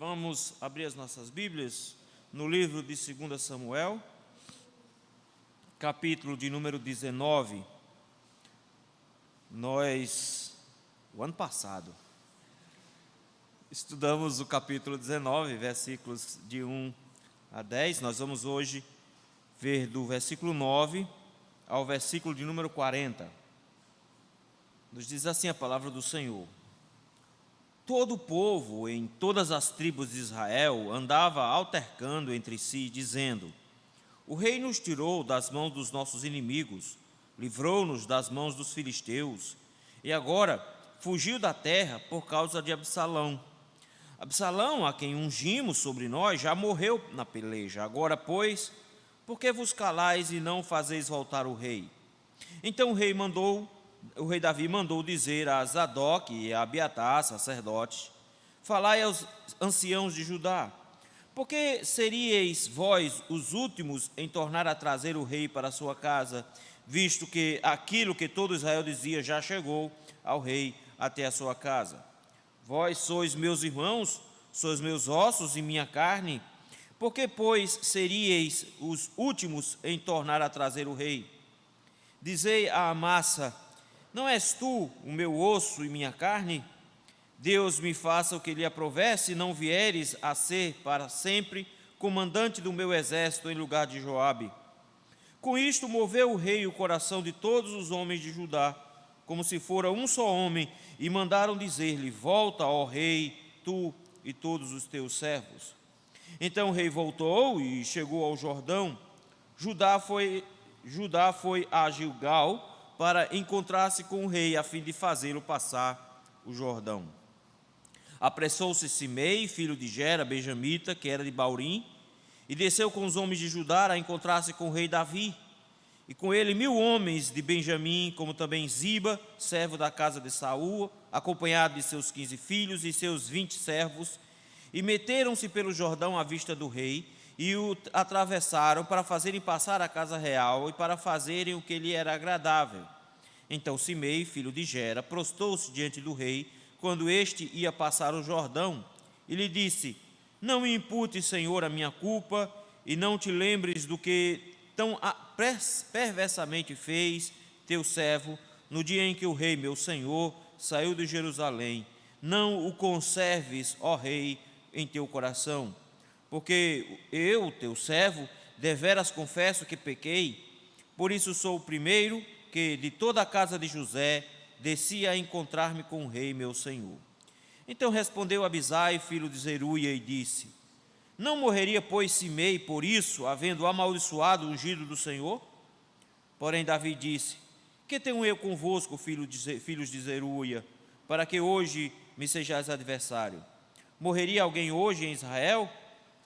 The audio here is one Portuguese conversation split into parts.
Vamos abrir as nossas Bíblias no livro de 2 Samuel, capítulo de número 19. O ano passado, estudamos o capítulo 19, versículos de 1 a 10. Nós vamos hoje ver do versículo 9 ao versículo de número 40. Nos diz assim a palavra do Senhor: todo o povo em todas as tribos de Israel andava altercando entre si, dizendo: o rei nos tirou das mãos dos nossos inimigos, livrou-nos das mãos dos filisteus, e agora fugiu da terra por causa de Absalão. Absalão, a quem ungimos sobre nós, já morreu na peleja. Agora, pois, por que vos calais e não fazeis voltar o rei? Então o rei Davi mandou dizer a Zadok e a Abiatar, sacerdotes: falai aos anciãos de Judá, porque seríeis vós os últimos em tornar a trazer o rei para a sua casa, visto que aquilo que todo Israel dizia já chegou ao rei até a sua casa? Vós sois meus irmãos, sois meus ossos e minha carne. Por que, pois, seríeis os últimos em tornar a trazer o rei? Dizei à Amassa: não és tu o meu osso e minha carne? Deus me faça o que lhe aprouver, se não vieres a ser para sempre comandante do meu exército em lugar de Joabe. Com isto moveu o rei o coração de todos os homens de Judá, como se fora um só homem, e mandaram dizer-lhe: volta, ó rei, tu e todos os teus servos. Então o rei voltou e chegou ao Jordão. Judá foi a Gilgal para encontrar-se com o rei, a fim de fazê-lo passar o Jordão. Apressou-se Simei, filho de Gera, benjamita, que era de Baurim, e desceu com os homens de Judá a encontrar-se com o rei Davi, e com ele 1000 homens de Benjamim, como também Ziba, servo da casa de Saul, acompanhado de seus 15 filhos e seus 20 servos, e meteram-se pelo Jordão à vista do rei, e o atravessaram para fazerem passar a casa real e para fazerem o que lhe era agradável. Então Simei, filho de Gera, prostou-se diante do rei, quando este ia passar o Jordão, e lhe disse: não me imputes, Senhor, a minha culpa, e não te lembres do que tão perversamente fez teu servo no dia em que o rei, meu senhor, saiu de Jerusalém. Não o conserves, ó rei, em teu coração, porque eu, teu servo, deveras confesso que pequei. Por isso sou o primeiro que de toda a casa de José descia a encontrar-me com o rei, meu senhor. Então respondeu Abisai, filho de Zeruia, e disse: não morreria, pois, Simei por isso, havendo amaldiçoado o ungido do Senhor? Porém Davi disse: que tenho eu convosco, filhos de Zeruia, para que hoje me sejais adversário? Morreria alguém hoje em Israel?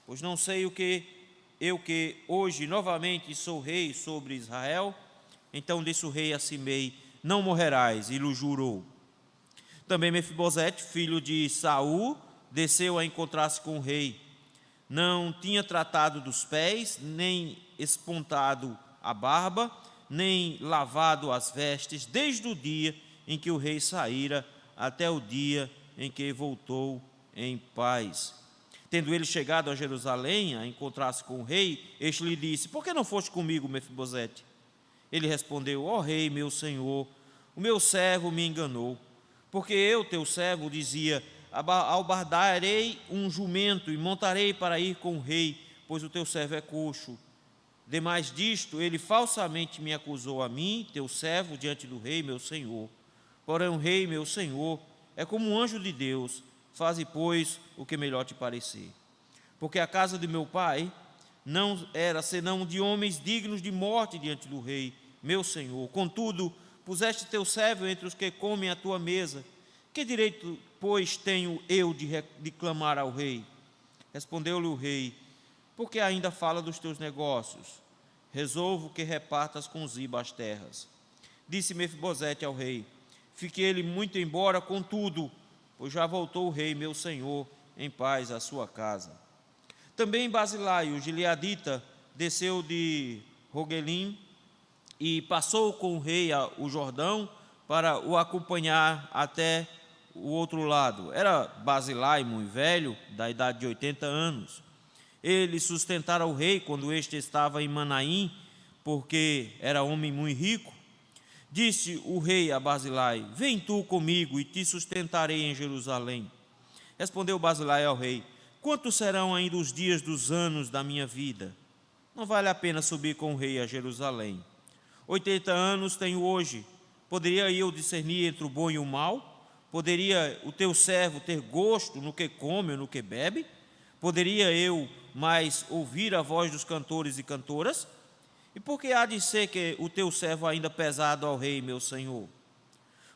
Pois não sei o que hoje novamente sou rei sobre Israel. Então disse o rei a Simei: não morrerás, e lhe jurou. Também Mefibosete, filho de Saul, desceu a encontrar-se com o rei. Não tinha tratado dos pés, nem espontado a barba, nem lavado as vestes, desde o dia em que o rei saíra até o dia em que voltou em paz. Tendo ele chegado a Jerusalém a encontrar-se com o rei, este lhe disse: por que não foste comigo, Mefibosete? Ele respondeu: ó rei, meu senhor, o meu servo me enganou, porque eu, teu servo, dizia: albardarei um jumento e montarei para ir com o rei, pois o teu servo é coxo. Demais disto, ele falsamente me acusou a mim, teu servo, diante do rei, meu senhor. Porém o rei, meu senhor, é como um anjo de Deus. Faze, pois, o que melhor te parecer. Porque a casa de meu pai não era senão de homens dignos de morte diante do rei, meu senhor. Contudo, puseste teu servo entre os que comem à tua mesa. Que direito, pois, tenho eu de clamar ao rei? Respondeu-lhe o rei: porque ainda fala dos teus negócios? Resolvo que repartas com Ziba as terras. Disse Mefibosete ao rei: fique ele muito embora, contudo, pois já voltou o rei, meu senhor, em paz à sua casa. Também Basilai, o gileadita, desceu de Rogelim e passou com o rei o Jordão para o acompanhar até o outro lado? Era Barzilai muito velho, da idade de 80 anos. Ele sustentara o rei quando este estava em Manaim, porque era homem muito rico. Disse o rei a Barzilai: vem tu comigo e te sustentarei em Jerusalém. Respondeu Barzilai ao rei: quantos serão ainda os dias dos anos da minha vida? Não vale a pena subir com o rei a Jerusalém. 80 anos tenho hoje. Poderia eu discernir entre o bom e o mal? Poderia o teu servo ter gosto no que come ou no que bebe? Poderia eu mais ouvir a voz dos cantores e cantoras? E por que há de ser que o teu servo ainda pesado ao rei, meu senhor?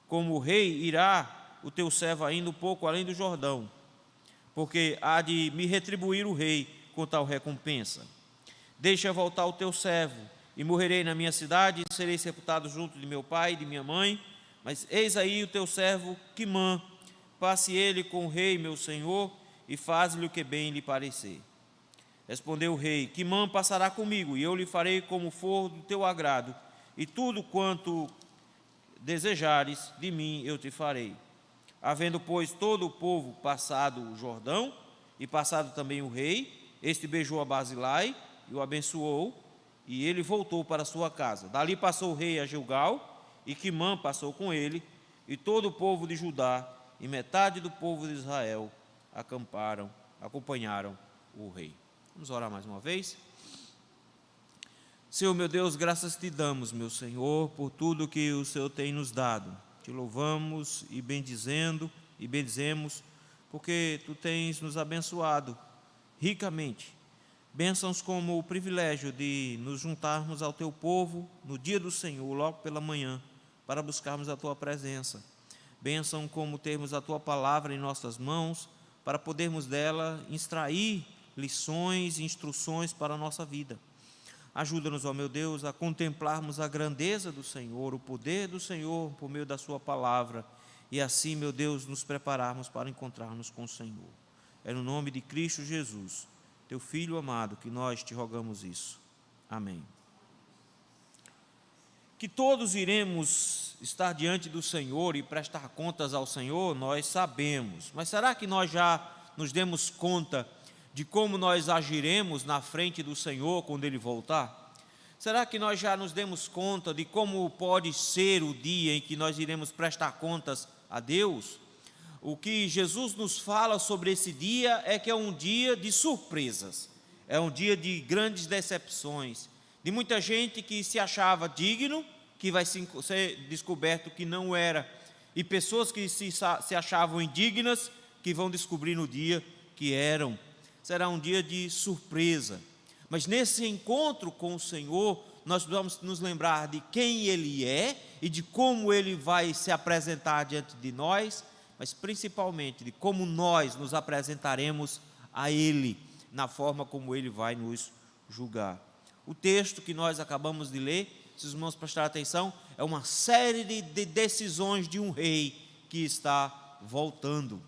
Como o rei irá o teu servo ainda um pouco além do Jordão, porque há de me retribuir o rei com tal recompensa. Deixa voltar o teu servo, e morrerei na minha cidade, e serei sepultado junto de meu pai e de minha mãe. Mas eis aí o teu servo Quimã, passe ele com o rei, meu senhor, e faz-lhe o que bem lhe parecer. Respondeu o rei: Quimã passará comigo, e eu lhe farei como for do teu agrado, e tudo quanto desejares de mim eu te farei. Havendo, pois, todo o povo passado o Jordão, e passado também o rei, este beijou a Barzilai e o abençoou, e ele voltou para sua casa. Dali passou o rei a Gilgal, e Quimã passou com ele, e todo o povo de Judá e metade do povo de Israel acompanharam o rei. Vamos orar mais uma vez. Senhor, meu Deus, graças te damos, meu Senhor, por tudo que o Senhor tem nos dado. Te louvamos e bendizemos, porque tu tens nos abençoado ricamente. Bênçãos como o privilégio de nos juntarmos ao teu povo no dia do Senhor, logo pela manhã, para buscarmos a tua presença. Bênção como termos a tua palavra em nossas mãos, para podermos dela extrair lições e instruções para a nossa vida. Ajuda-nos, ó meu Deus, a contemplarmos a grandeza do Senhor, o poder do Senhor por meio da sua palavra, e assim, meu Deus, nos prepararmos para encontrarmos com o Senhor. É no nome de Cristo Jesus, teu Filho amado, que nós te rogamos isso. Amém. Que todos iremos estar diante do Senhor e prestar contas ao Senhor, nós sabemos. Mas será que nós já nos demos conta de como nós agiremos na frente do Senhor quando Ele voltar? Será que nós já nos demos conta de como pode ser o dia em que nós iremos prestar contas a Deus? O que Jesus nos fala sobre esse dia é que é um dia de surpresas, é um dia de grandes decepções, de muita gente que se achava digno, que vai ser descoberto que não era, e pessoas que se achavam indignas, que vão descobrir no dia que eram. Será um dia de surpresa, mas nesse encontro com o Senhor, nós vamos nos lembrar de quem Ele é e de como Ele vai se apresentar diante de nós, mas principalmente de como nós nos apresentaremos a Ele, na forma como Ele vai nos julgar. O texto que nós acabamos de ler, se os irmãos prestarem atenção, é uma série de decisões de um rei que está voltando.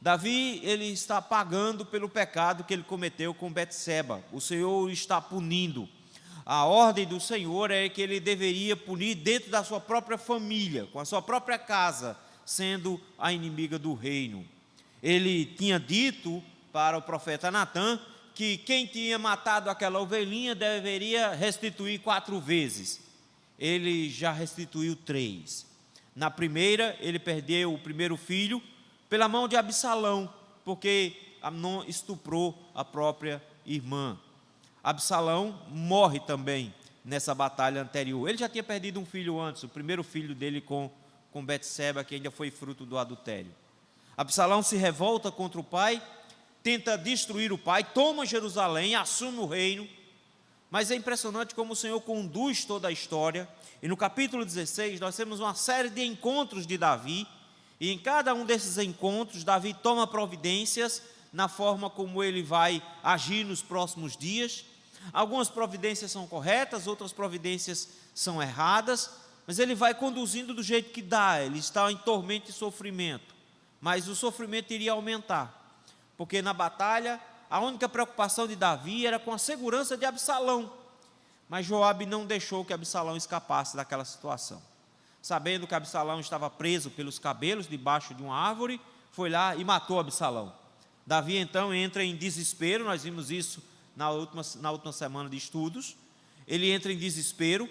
Davi, ele está pagando pelo pecado que ele cometeu com Betseba. O Senhor o está punindo. A ordem do Senhor é que ele deveria punir dentro da sua própria família, com a sua própria casa, sendo a inimiga do reino. Ele tinha dito para o profeta Natã que quem tinha matado aquela ovelhinha deveria restituir 4 vezes. Ele já restituiu 3. Na primeira, ele perdeu o primeiro filho pela mão de Absalão, porque Amnon estuprou a própria irmã. Absalão morre também nessa batalha anterior. Ele já tinha perdido um filho antes, o primeiro filho dele com Betseba, que ainda foi fruto do adultério. Absalão se revolta contra o pai, tenta destruir o pai, toma Jerusalém, assume o reino, mas é impressionante como o Senhor conduz toda a história, e no capítulo 16 nós temos uma série de encontros de Davi, e em cada um desses encontros, Davi toma providências na forma como ele vai agir nos próximos dias. Algumas providências são corretas, outras providências são erradas, mas ele vai conduzindo do jeito que dá. Ele está em tormento e sofrimento, mas o sofrimento iria aumentar, porque na batalha a única preocupação de Davi era com a segurança de Absalão, mas Joabe não deixou que Absalão escapasse daquela situação. sabendo que Absalão estava preso pelos cabelos debaixo de uma árvore, foi lá e matou Absalão. Davi então entra em desespero, nós vimos isso na última semana de estudos. Ele entra em desespero,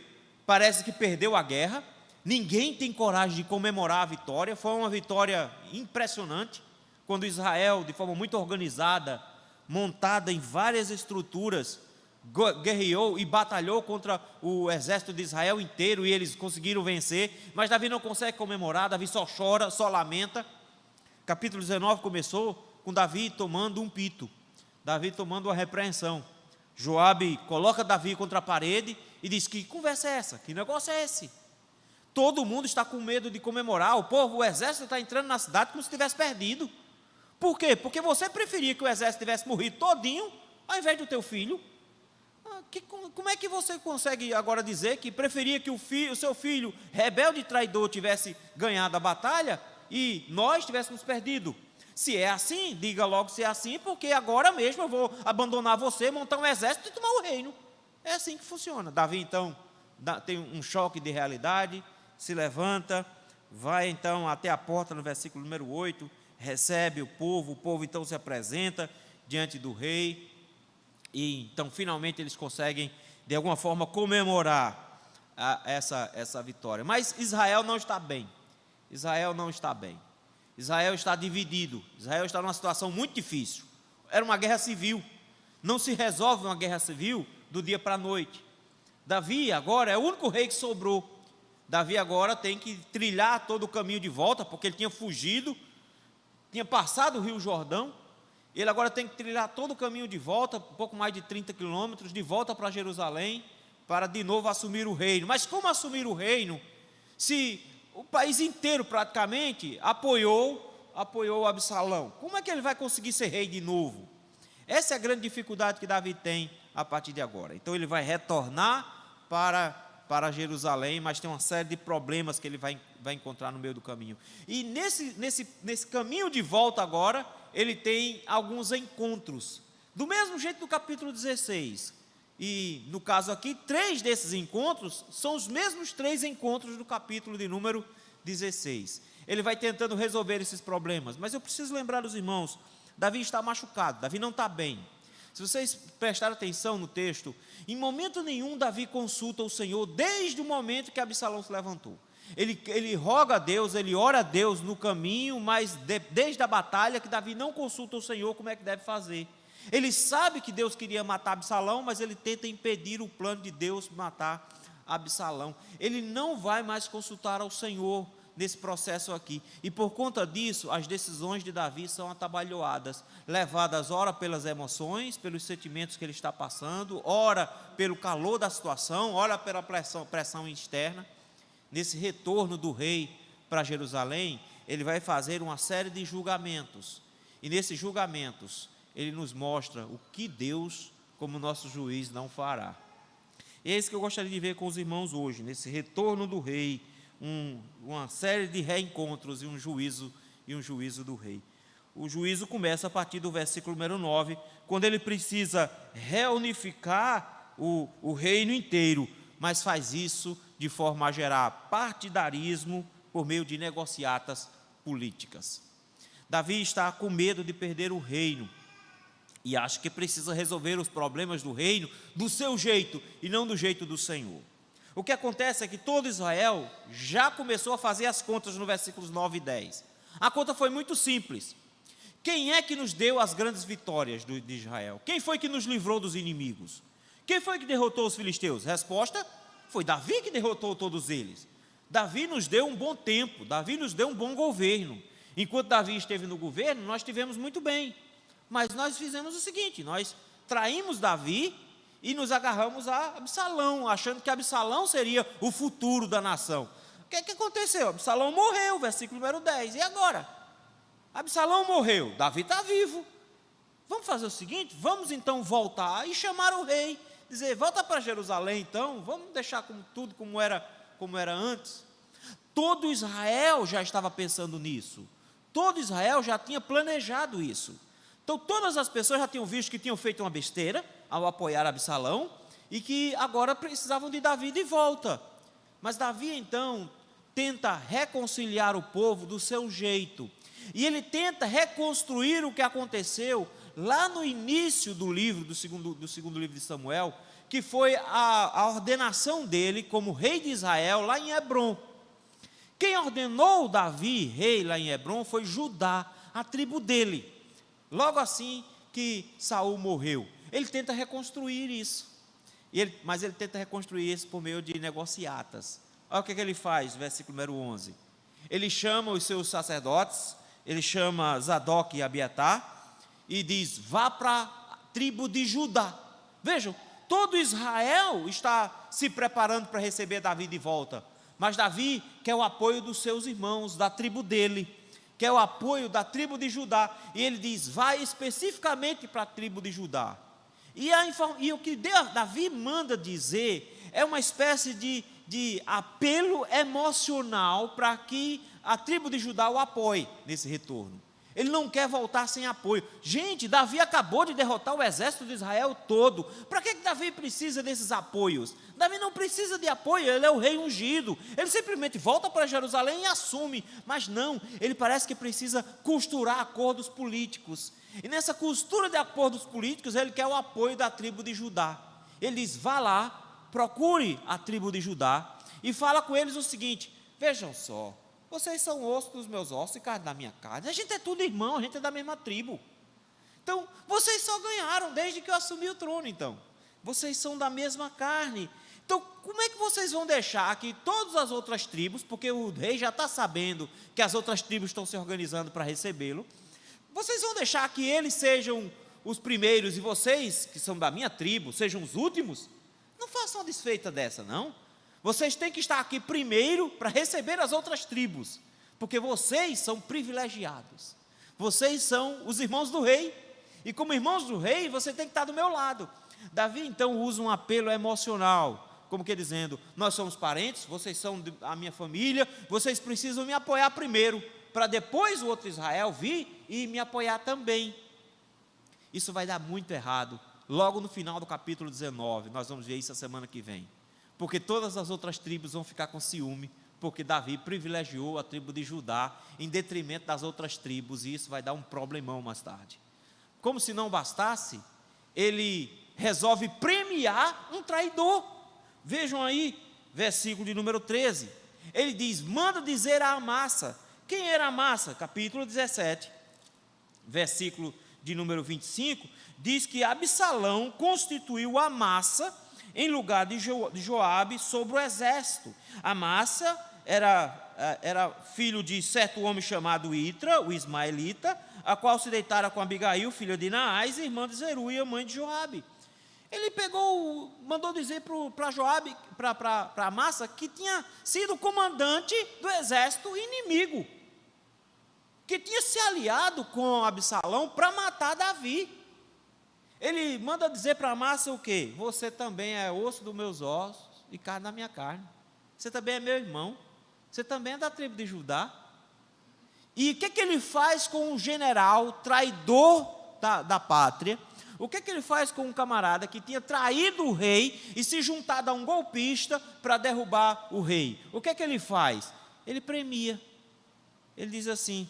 parece que perdeu a guerra, ninguém tem coragem de comemorar a vitória. Foi uma vitória impressionante, quando Israel, de forma muito organizada, montada em várias estruturas, guerreou e batalhou contra o exército de Israel inteiro, e eles conseguiram vencer. Mas Davi não consegue comemorar, Davi só chora, só lamenta. Capítulo 19 começou com Davi tomando um pito, Davi tomando uma repreensão. Joabe coloca Davi contra a parede e diz: que conversa é essa? Que negócio é esse? Todo mundo está com medo de comemorar, o exército está entrando na cidade como se tivesse perdido. Por quê? Porque você preferia que o exército tivesse morrido todinho, ao invés do teu filho. Como é que você consegue agora dizer que preferia que o seu filho, rebelde e traidor, tivesse ganhado a batalha e nós tivéssemos perdido? Se é assim, diga logo se é assim, porque agora mesmo eu vou abandonar você, montar um exército e tomar o reino. É assim que funciona. Davi então tem um choque de realidade, se levanta, vai então até a porta no versículo número 8, recebe o povo então se apresenta diante do rei, e então finalmente eles conseguem de alguma forma comemorar essa vitória. Mas Israel não está bem, Israel está dividido, Israel está numa situação muito difícil. Era uma guerra civil, não se resolve uma guerra civil do dia para a noite. Davi agora é o único rei que sobrou. Davi agora tem que trilhar todo o caminho de volta, porque ele tinha fugido, tinha passado o rio Jordão. Ele agora tem que trilhar todo o caminho de volta, um pouco mais de 30 quilômetros, de volta para Jerusalém, para de novo assumir o reino. Mas como assumir o reino, se o país inteiro praticamente apoiou Absalão? Como é que ele vai conseguir ser rei de novo? Essa é a grande dificuldade que Davi tem a partir de agora. Então ele vai retornar para Jerusalém, mas tem uma série de problemas que ele vai encontrar no meio do caminho. E nesse caminho de volta agora, ele tem alguns encontros, do mesmo jeito do capítulo 16, e no caso aqui, 3 desses encontros são os mesmos 3 encontros do capítulo de número 16, ele vai tentando resolver esses problemas, mas eu preciso lembrar os irmãos, Davi está machucado, Davi não está bem. Se vocês prestarem atenção no texto, em momento nenhum Davi consulta o Senhor, desde o momento que Absalão se levantou. Ele roga a Deus, ele ora a Deus no caminho, mas desde a batalha que Davi não consulta o Senhor como é que deve fazer. Ele sabe que Deus queria matar Absalão, mas ele tenta impedir o plano de Deus matar Absalão. Ele não vai mais consultar ao Senhor nesse processo aqui, e por conta disso, as decisões de Davi são atabalhoadas, levadas ora pelas emoções, pelos sentimentos que ele está passando, ora pelo calor da situação, ora pela pressão externa. Nesse retorno do rei para Jerusalém, ele vai fazer uma série de julgamentos, e nesses julgamentos, ele nos mostra o que Deus, como nosso juiz, não fará. E é isso que eu gostaria de ver com os irmãos hoje, nesse retorno do rei, uma série de reencontros e um juízo do rei. O juízo começa a partir do versículo número 9, quando ele precisa reunificar o reino inteiro, mas faz isso de forma a gerar partidarismo por meio de negociatas políticas. Davi está com medo de perder o reino e acha que precisa resolver os problemas do reino do seu jeito e não do jeito do Senhor. O que acontece é que todo Israel já começou a fazer as contas no versículos 9 e 10. A conta foi muito simples. Quem é que nos deu as grandes vitórias de Israel? Quem foi que nos livrou dos inimigos? Quem foi que derrotou os filisteus? Resposta: foi Davi que derrotou todos eles. Davi nos deu um bom tempo, Davi nos deu um bom governo. Enquanto Davi esteve no governo, nós estivemos muito bem. Mas nós fizemos o seguinte, nós traímos Davi e nos agarramos a Absalão, achando que Absalão seria o futuro da nação. O que aconteceu? Absalão morreu, versículo número 10. E agora? Absalão morreu, Davi está vivo. Vamos fazer o seguinte, vamos então voltar e chamar o rei, dizer, volta para Jerusalém então, vamos deixar tudo como era antes. Todo Israel já estava pensando nisso, todo Israel já tinha planejado isso. Então todas as pessoas já tinham visto que tinham feito uma besteira ao apoiar Absalão, e que agora precisavam de Davi de volta. Mas Davi então tenta reconciliar o povo do seu jeito. E ele tenta reconstruir o que aconteceu lá no início do livro, do segundo livro de Samuel, que foi a ordenação dele como rei de Israel lá em Hebrom. Quem ordenou Davi rei lá em Hebrom foi Judá, a tribo dele. Logo assim que Saul morreu, ele tenta reconstruir isso. Mas ele tenta reconstruir isso por meio de negociatas. Olha o que ele faz, versículo número 11. Ele chama os seus sacerdotes, ele chama Zadok e Abiatar, e diz: vá para a tribo de Judá. Vejam, todo Israel está se preparando para receber Davi de volta, mas Davi quer o apoio dos seus irmãos, da tribo dele, quer o apoio da tribo de Judá, e ele diz: vai especificamente para a tribo de Judá. E o que Davi manda dizer é uma espécie de apelo emocional para que a tribo de Judá o apoie nesse retorno. Ele não quer voltar sem apoio. Gente, Davi acabou de derrotar o exército de Israel todo. Para que Davi precisa desses apoios? Davi não precisa de apoio, ele é o rei ungido. Ele simplesmente volta para Jerusalém e assume. Mas não, ele parece que precisa costurar acordos políticos. E nessa costura de acordos políticos, ele quer o apoio da tribo de Judá. Ele diz: vá lá, procure a tribo de Judá e fala com eles o seguinte: vejam só, vocês são osso dos meus ossos e carne da minha carne. A gente é tudo irmão, a gente é da mesma tribo. Então, vocês só ganharam desde que eu assumi o trono, então. Vocês são da mesma carne. Então, como é que vocês vão deixar que todas as outras tribos, porque o rei já está sabendo que as outras tribos estão se organizando para recebê-lo, vocês vão deixar que eles sejam os primeiros e vocês, que são da minha tribo, sejam os últimos? Não façam uma desfeita dessa, não. Vocês têm que estar aqui primeiro para receber as outras tribos, porque vocês são privilegiados. Vocês são os irmãos do rei, e como irmãos do rei, você tem que estar do meu lado. Davi então usa um apelo emocional, como que dizendo: nós somos parentes, vocês são a minha família, vocês precisam me apoiar primeiro, para depois o outro Israel vir e me apoiar também. Isso vai dar muito errado, logo no final do capítulo 19, nós vamos ver isso a semana que vem. Porque todas as outras tribos vão ficar com ciúme, porque Davi privilegiou a tribo de Judá em detrimento das outras tribos, e isso vai dar um problemão mais tarde. Como se não bastasse, ele resolve premiar um traidor. Vejam aí, versículo de número 13. Ele diz: manda dizer a Amasa. Quem era Amasa? Capítulo 17, versículo de número 25, diz que Absalão constituiu Amasa em lugar de Joabe sobre o exército. Amasa era filho de certo homem chamado Itra, o ismaelita, a qual se deitara com Abigail, filha de Naás, irmã de Zeruia, mãe de Joabe. Ele mandou dizer para Joabe, para Amasa, que tinha sido comandante do exército inimigo, que tinha se aliado com Absalão para matar Davi. Ele manda dizer para Amasa o quê? Você também é osso dos meus ossos e carne da minha carne. Você também é meu irmão. Você também é da tribo de Judá. E o que ele faz com um general traidor da pátria? O que ele faz com um camarada que tinha traído o rei e se juntado a um golpista para derrubar o rei? O que ele faz? Ele premia. Ele diz assim: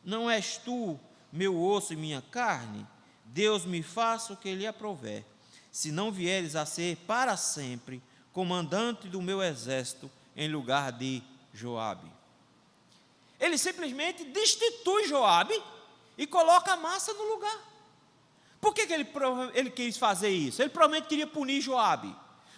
não és tu meu osso e minha carne? Deus me faça o que lhe aprouver, se não vieres a ser para sempre comandante do meu exército em lugar de Joabe. Ele simplesmente destitui Joabe e coloca Amasa no lugar. Por que ele quis fazer isso? Ele provavelmente queria punir Joabe,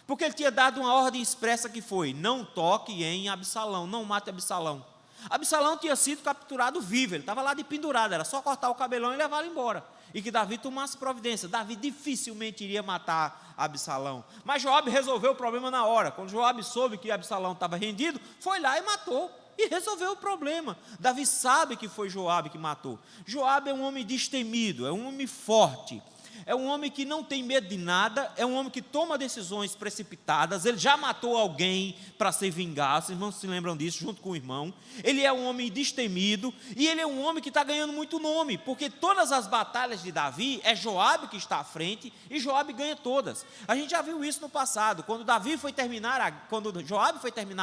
porque ele tinha dado uma ordem expressa que foi: não toque em Absalão, não mate Absalão. Absalão tinha sido capturado vivo, ele estava lá de pendurado, era só cortar o cabelão e levá-lo embora, e que Davi tomasse providência. Davi dificilmente iria matar Absalão, mas Joabe resolveu o problema na hora. Quando Joabe soube que Absalão estava rendido, foi lá e matou, e resolveu o problema. Davi sabe que foi Joabe que matou. Joabe é um homem destemido, é um homem forte, É um homem que não tem medo de nada, é um homem que toma decisões precipitadas, ele já matou alguém para se vingar, vocês não se lembram disso, junto com o irmão. Ele é um homem destemido, e ele é um homem que está ganhando muito nome, porque todas as batalhas de Davi, é Joabe que está à frente, e Joabe ganha todas. A gente já viu isso no passado, quando Joabe foi terminar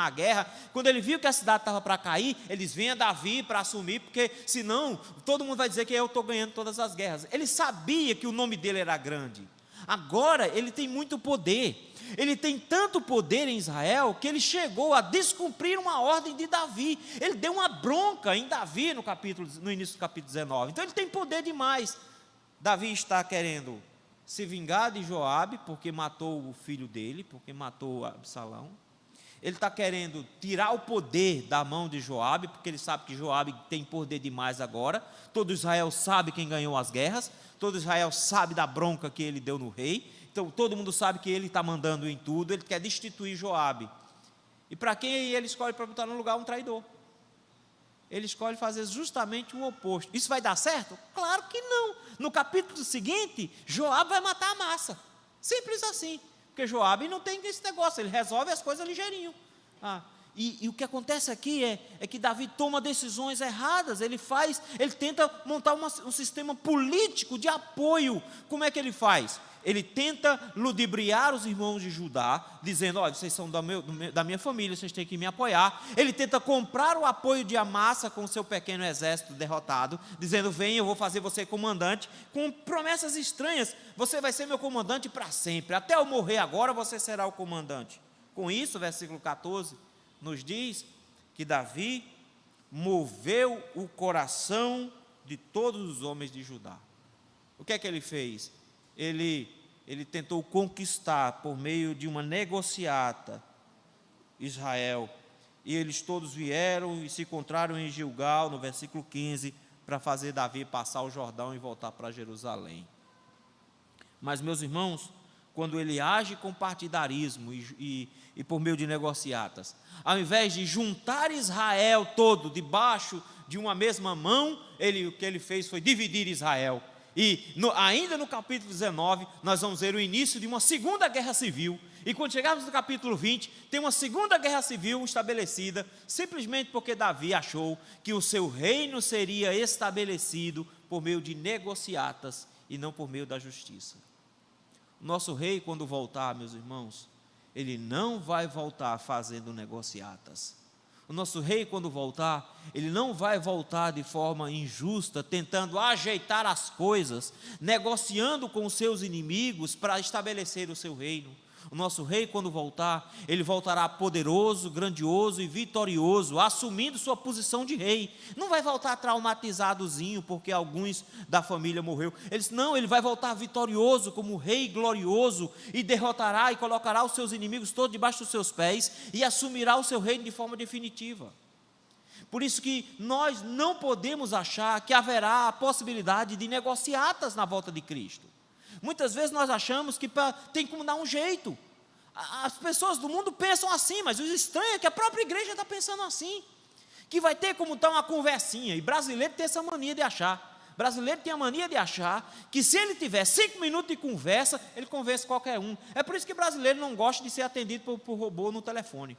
a guerra, quando ele viu que a cidade estava para cair, eles vêm a Davi para assumir, porque senão todo mundo vai dizer que eu estou ganhando todas as guerras. Ele sabia que o nome dele era grande. Agora ele tem muito poder. Ele tem tanto poder em Israel que ele chegou a descumprir uma ordem de Davi. Ele deu uma bronca em Davi no início do capítulo 19. Então ele tem poder demais. Davi está querendo se vingar de Joabe porque matou o filho dele, porque matou Absalão. Ele está querendo tirar o poder da mão de Joabe, porque ele sabe que Joabe tem poder demais agora. Todo Israel sabe quem ganhou as guerras, todo Israel sabe da bronca que ele deu no rei, então todo mundo sabe que ele está mandando em tudo, ele quer destituir Joabe. E para quem ele escolhe para botar no lugar? Um traidor. Ele escolhe fazer justamente o oposto. Isso vai dar certo? Claro que não. No capítulo seguinte, Joabe vai matar a massa. Simples assim. Porque Joabe não tem esse negócio, ele resolve as coisas ligeirinho. E o que acontece aqui é que Davi toma decisões erradas, ele tenta montar um sistema político de apoio. Como é que ele faz? Ele tenta ludibriar os irmãos de Judá, dizendo, olha, vocês são da minha família, vocês têm que me apoiar. Ele tenta comprar o apoio de Amassa com o seu pequeno exército derrotado, dizendo, vem, eu vou fazer você comandante, com promessas estranhas, você vai ser meu comandante para sempre, até eu morrer agora você será o comandante. Com isso, versículo 14, nos diz que Davi moveu o coração de todos os homens de Judá. O que é que ele fez? Ele tentou conquistar por meio de uma negociata Israel, e eles todos vieram e se encontraram em Gilgal, no versículo 15, para fazer Davi passar o Jordão e voltar para Jerusalém. Mas, meus irmãos, quando ele age com partidarismo e por meio de negociatas, ao invés de juntar Israel todo debaixo de uma mesma mão, o que ele fez foi dividir Israel. E ainda no capítulo 19, nós vamos ver o início de uma segunda guerra civil. E quando chegarmos no capítulo 20, tem uma segunda guerra civil estabelecida, simplesmente porque Davi achou que o seu reino seria estabelecido por meio de negociatas e não por meio da justiça. O nosso rei, quando voltar, meus irmãos, ele não vai voltar fazendo negociatas. O nosso rei, quando voltar, ele não vai voltar de forma injusta, tentando ajeitar as coisas, negociando com os seus inimigos para estabelecer o seu reino. O nosso rei, quando voltar, ele voltará poderoso, grandioso e vitorioso, assumindo sua posição de rei. Não vai voltar traumatizadozinho, porque alguns da família morreu. Ele vai voltar vitorioso como rei glorioso, e derrotará e colocará os seus inimigos todos debaixo dos seus pés, e assumirá o seu reino de forma definitiva. Por isso que nós não podemos achar que haverá a possibilidade de negociatas na volta de Cristo. Muitas vezes nós achamos que tem como dar um jeito. As pessoas do mundo pensam assim, mas o estranho é que a própria igreja está pensando assim, que vai ter como dar uma conversinha, e brasileiro tem essa mania de achar. Brasileiro tem a mania de achar que se ele tiver 5 minutos de conversa, ele convence qualquer um. É por isso que brasileiro não gosta de ser atendido por robô no telefone.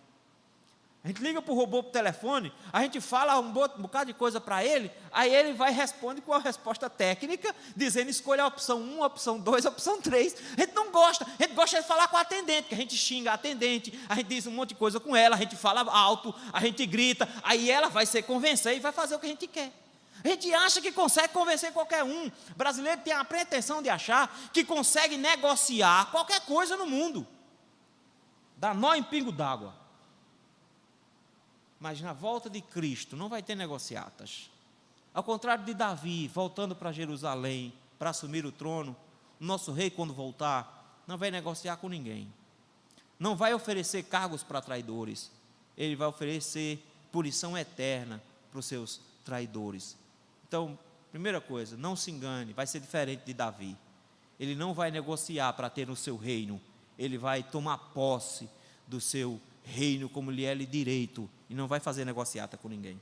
A gente liga para o robô por telefone, a gente fala um bocado de coisa para ele, aí ele vai e responde com a resposta técnica, dizendo escolha a opção 1, a opção 2, a opção 3. A gente não gosta, a gente gosta de falar com a atendente, que a gente xinga a atendente, a gente diz um monte de coisa com ela, a gente fala alto, a gente grita, aí ela vai se convencer e vai fazer o que a gente quer. A gente acha que consegue convencer qualquer um. O brasileiro tem a pretensão de achar que consegue negociar qualquer coisa no mundo. Dá nó em pingo d'água. Mas na volta de Cristo não vai ter negociatas. Ao contrário de Davi, voltando para Jerusalém, para assumir o trono, o nosso rei, quando voltar, não vai negociar com ninguém. Não vai oferecer cargos para traidores. Ele vai oferecer punição eterna para os seus traidores. Então, primeira coisa, não se engane, vai ser diferente de Davi. Ele não vai negociar para ter o seu reino. Ele vai tomar posse do seu reino como lhe é direito, e não vai fazer negociata com ninguém.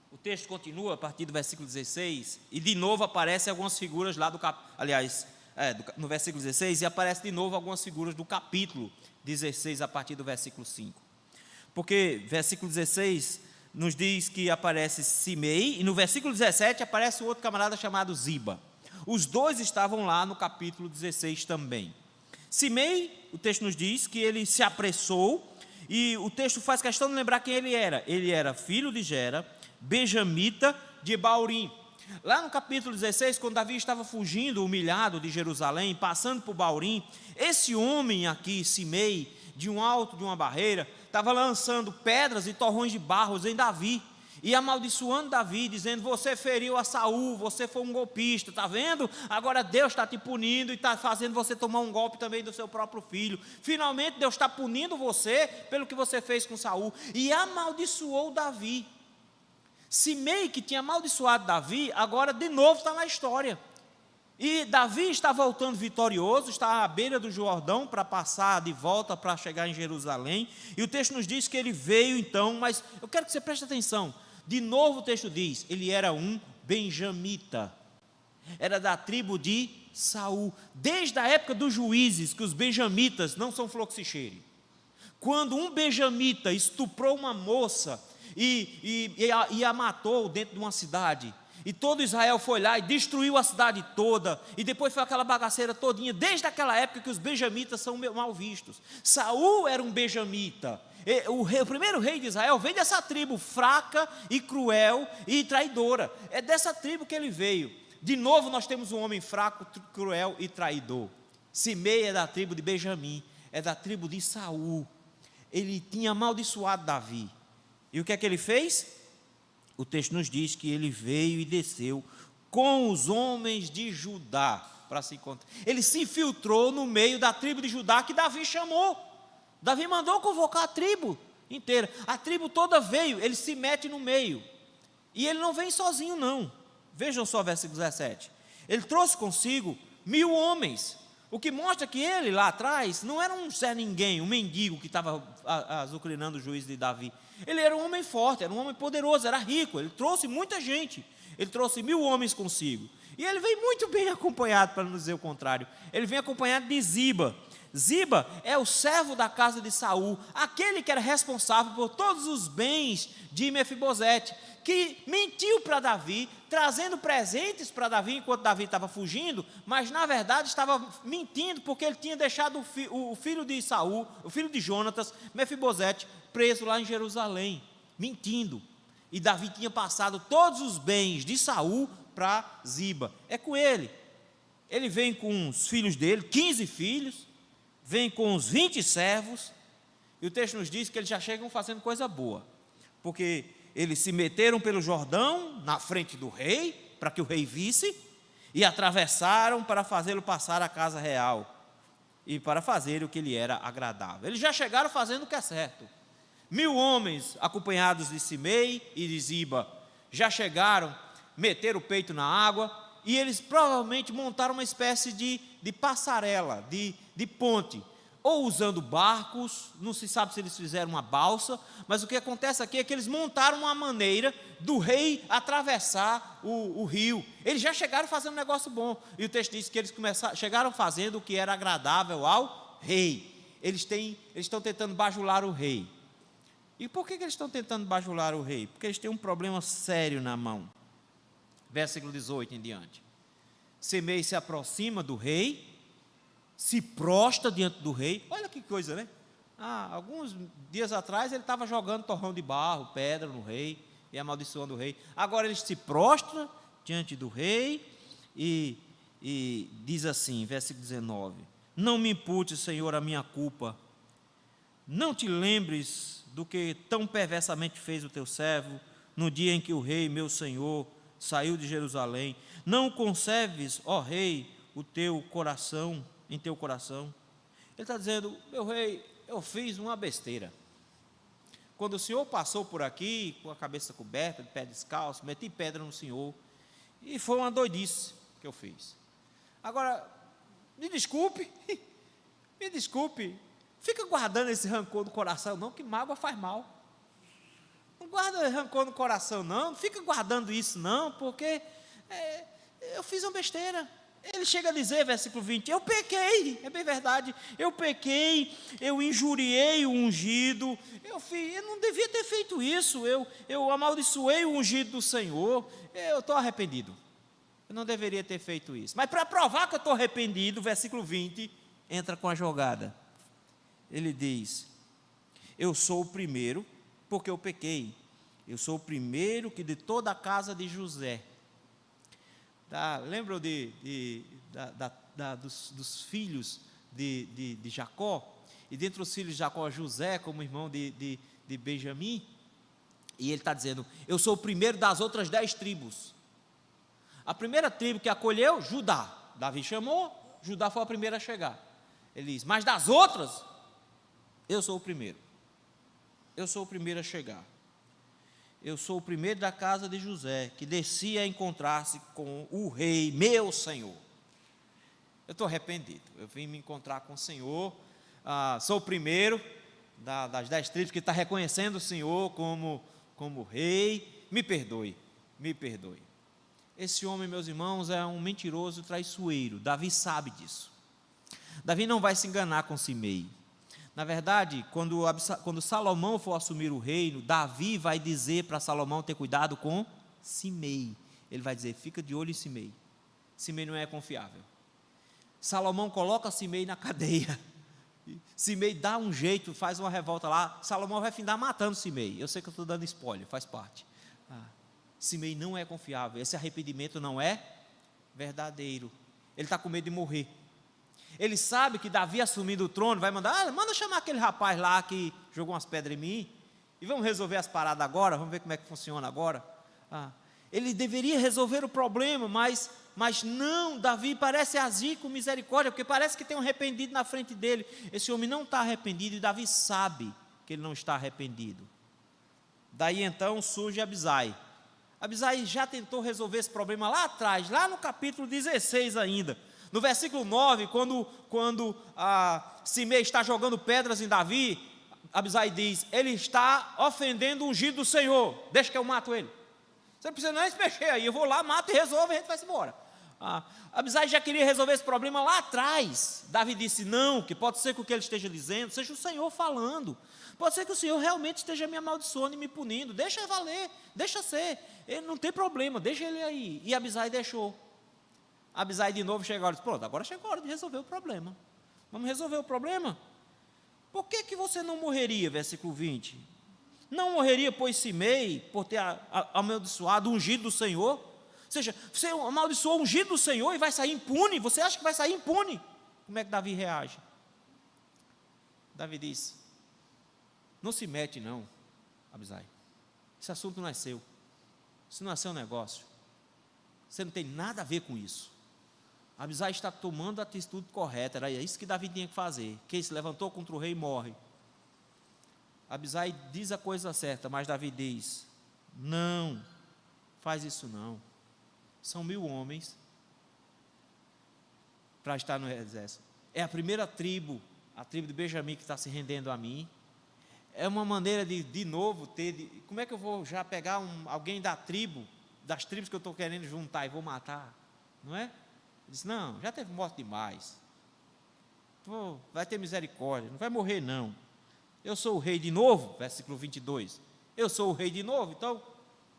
O texto continua a partir do versículo 16, e de novo aparecem algumas figuras lá no versículo 16, e aparece de novo algumas figuras do capítulo 16, a partir do versículo 5. Porque versículo 16 nos diz que aparece Simei, e no versículo 17 aparece outro camarada chamado Ziba. Os dois estavam lá no capítulo 16 também. Simei, o texto nos diz que ele se apressou, e o texto faz questão de lembrar quem ele era. Ele era filho de Gera, benjamita de Baurim. Lá no capítulo 16, quando Davi estava fugindo, humilhado de Jerusalém, passando por Baurim, esse homem aqui, Simei, de um alto de uma barreira, estava lançando pedras e torrões de barros em Davi, e amaldiçoando Davi, dizendo: você feriu a Saul, você foi um golpista, está vendo? Agora Deus está te punindo e está fazendo você tomar um golpe também do seu próprio filho. Finalmente Deus está punindo você pelo que você fez com Saul, e amaldiçoou Davi. Simei, que tinha amaldiçoado Davi, agora de novo está na história. E Davi está voltando vitorioso, está à beira do Jordão para passar de volta para chegar em Jerusalém. E o texto nos diz que ele veio então, mas eu quero que você preste atenção. De novo o texto diz, ele era um benjamita, era da tribo de Saul. Desde a época dos juízes, que os benjamitas não são floxicheire. Quando um benjamita estuprou uma moça e a matou dentro de uma cidade, e todo Israel foi lá e destruiu a cidade toda, e depois foi aquela bagaceira todinha, desde aquela época que os benjamitas são mal vistos. Saul era um benjamita, o primeiro rei de Israel veio dessa tribo fraca e cruel e traidora, é dessa tribo que ele veio. De novo nós temos um homem fraco, cruel e traidor. Simei é da tribo de Benjamim, é da tribo de Saul. Ele tinha amaldiçoado Davi, e o que é que ele fez? O texto nos diz que ele veio e desceu com os homens de Judá para se encontrar. Ele se infiltrou no meio da tribo de Judá que Davi chamou. Davi mandou convocar a tribo inteira. A tribo toda veio, ele se mete no meio. E ele não vem sozinho não. Vejam só o versículo 17. Ele trouxe consigo 1000 homens. O que mostra que ele lá atrás não era um Zé Ninguém, um mendigo que estava azucrinando o juízo de Davi. Ele era um homem forte, era um homem poderoso, era rico. Ele trouxe muita gente. Ele trouxe 1000 homens consigo. E ele vem muito bem acompanhado, para não dizer o contrário. Ele vem acompanhado de Ziba. Ziba é o servo da casa de Saul, aquele que era responsável por todos os bens de Mefibosete, que mentiu para Davi, trazendo presentes para Davi enquanto Davi estava fugindo, mas na verdade estava mentindo, porque ele tinha deixado o filho de Saul, o filho de Jonatas, Mefibosete, preso lá em Jerusalém, mentindo. E Davi tinha passado todos os bens de Saul para Ziba. É com ele. Ele vem com os filhos dele, 15 filhos, vem com os 20 servos, e o texto nos diz que eles já chegam fazendo coisa boa, porque eles se meteram pelo Jordão, na frente do rei, para que o rei visse, e atravessaram para fazê-lo passar à casa real, e para fazer o que lhe era agradável. Eles já chegaram fazendo o que é certo. 1000 homens, acompanhados de Simei e de Ziba, já chegaram, meteram o peito na água, e eles provavelmente montaram uma espécie de passarela, de ponte, ou usando barcos, não se sabe se eles fizeram uma balsa, mas o que acontece aqui é que eles montaram uma maneira do rei atravessar o rio. Eles já chegaram fazendo um negócio bom, e o texto diz que eles chegaram fazendo o que era agradável ao rei. Eles estão tentando bajular o rei. E por que eles estão tentando bajular o rei? Porque eles têm um problema sério na mão. Versículo 18 em diante. Simei se aproxima do rei, se prostra diante do rei. Olha que coisa, né? Alguns dias atrás ele estava jogando torrão de barro, pedra no rei, e amaldiçoando o rei. Agora ele se prostra diante do rei e diz assim, versículo 19: não me impute, Senhor, a minha culpa. Não te lembres do que tão perversamente fez o teu servo no dia em que o rei, meu senhor, saiu de Jerusalém. Não conserves, ó rei, o teu coração, em teu coração. Ele está dizendo: meu rei, eu fiz uma besteira. Quando o senhor passou por aqui, com a cabeça coberta, de pé descalço, meti pedra no senhor, e foi uma doidice que eu fiz. Agora, me desculpe, fica guardando esse rancor do coração não, que mágoa faz mal. Não guarda rancor no coração, não. Não fica guardando isso, não, porque eu fiz uma besteira. Ele chega a dizer, versículo 20, eu pequei, é bem verdade, eu pequei, eu injuriei o ungido, eu não devia ter feito isso, eu amaldiçoei o ungido do Senhor, eu estou arrependido, eu não deveria ter feito isso. Mas para provar que eu estou arrependido, versículo 20, entra com a jogada. Ele diz, eu sou o primeiro, porque eu pequei, eu sou o primeiro que de toda a casa de José. Lembram dos filhos de Jacó? E dentre os filhos de Jacó, José, como irmão de Benjamim. E ele está dizendo, eu sou o primeiro das outras 10 tribos. A primeira tribo que acolheu, Judá. Davi chamou, Judá foi a primeira a chegar. Ele diz, mas das outras, eu sou o primeiro. Eu sou o primeiro a chegar. Eu sou o primeiro da casa de José, que descia a encontrar-se com o rei, meu Senhor. Eu estou arrependido, eu vim me encontrar com o Senhor, sou o primeiro das 10 tribos que está reconhecendo o Senhor como rei, me perdoe. Esse homem, meus irmãos, é um mentiroso traiçoeiro, Davi sabe disso. Davi não vai se enganar com Simei. Na verdade, quando Salomão for assumir o reino, Davi vai dizer para Salomão ter cuidado com Simei. Ele vai dizer, fica de olho em Simei. Simei não é confiável. Salomão coloca Simei na cadeia. Simei dá um jeito, faz uma revolta lá. Salomão vai findar matando Simei. Eu sei que eu estou dando spoiler, faz parte. Simei não é confiável. Esse arrependimento não é verdadeiro. Ele está com medo de morrer. Ele sabe que Davi assumindo o trono, vai mandar, manda chamar aquele rapaz lá que jogou umas pedras em mim, e vamos resolver as paradas agora, vamos ver como é que funciona agora. Ele deveria resolver o problema, mas não, Davi parece agir com misericórdia, porque parece que tem um arrependido na frente dele. Esse homem não está arrependido, e Davi sabe que ele não está arrependido. Daí então surge Abisai. Abisai já tentou resolver esse problema lá atrás, lá no capítulo 16 ainda. No versículo 9, quando Simei está jogando pedras em Davi, Abisai diz, ele está ofendendo o ungido do Senhor, deixa que eu mato ele. Você não precisa nem se mexer aí, eu vou lá, mato e resolvo e a gente vai embora. Abisai já queria resolver esse problema lá atrás. Davi disse, não, que pode ser que o que ele esteja dizendo seja o Senhor falando. Pode ser que o Senhor realmente esteja me amaldiçoando e me punindo. Deixa valer, deixa ser, ele não tem problema, deixa ele aí. E Abisai deixou. Abisai de novo chega e diz, pronto, agora chegou a hora de resolver o problema. Vamos resolver o problema? Por que você não morreria, versículo 20? Não morreria, pois Simei, por ter amaldiçoado o ungido do Senhor? Ou seja, você amaldiçoou o ungido do Senhor e vai sair impune? Você acha que vai sair impune? Como é que Davi reage? Davi diz, não se mete não, Abisai. Esse assunto não é seu. Isso não é seu negócio. Você não tem nada a ver com isso. Abisai está tomando a atitude correta, era isso que Davi tinha que fazer. Quem se levantou contra o rei morre. Abisai diz a coisa certa, mas Davi diz, não, faz isso não. São 1000 homens para estar no exército. É a primeira tribo, a tribo de Benjamim que está se rendendo a mim. É uma maneira de novo como é que eu vou já pegar alguém das tribos que eu estou querendo juntar e vou matar, não é? Ele disse, não, já teve morte demais, vai ter misericórdia, não vai morrer não, eu sou o rei de novo, versículo 22, eu sou o rei de novo, então, não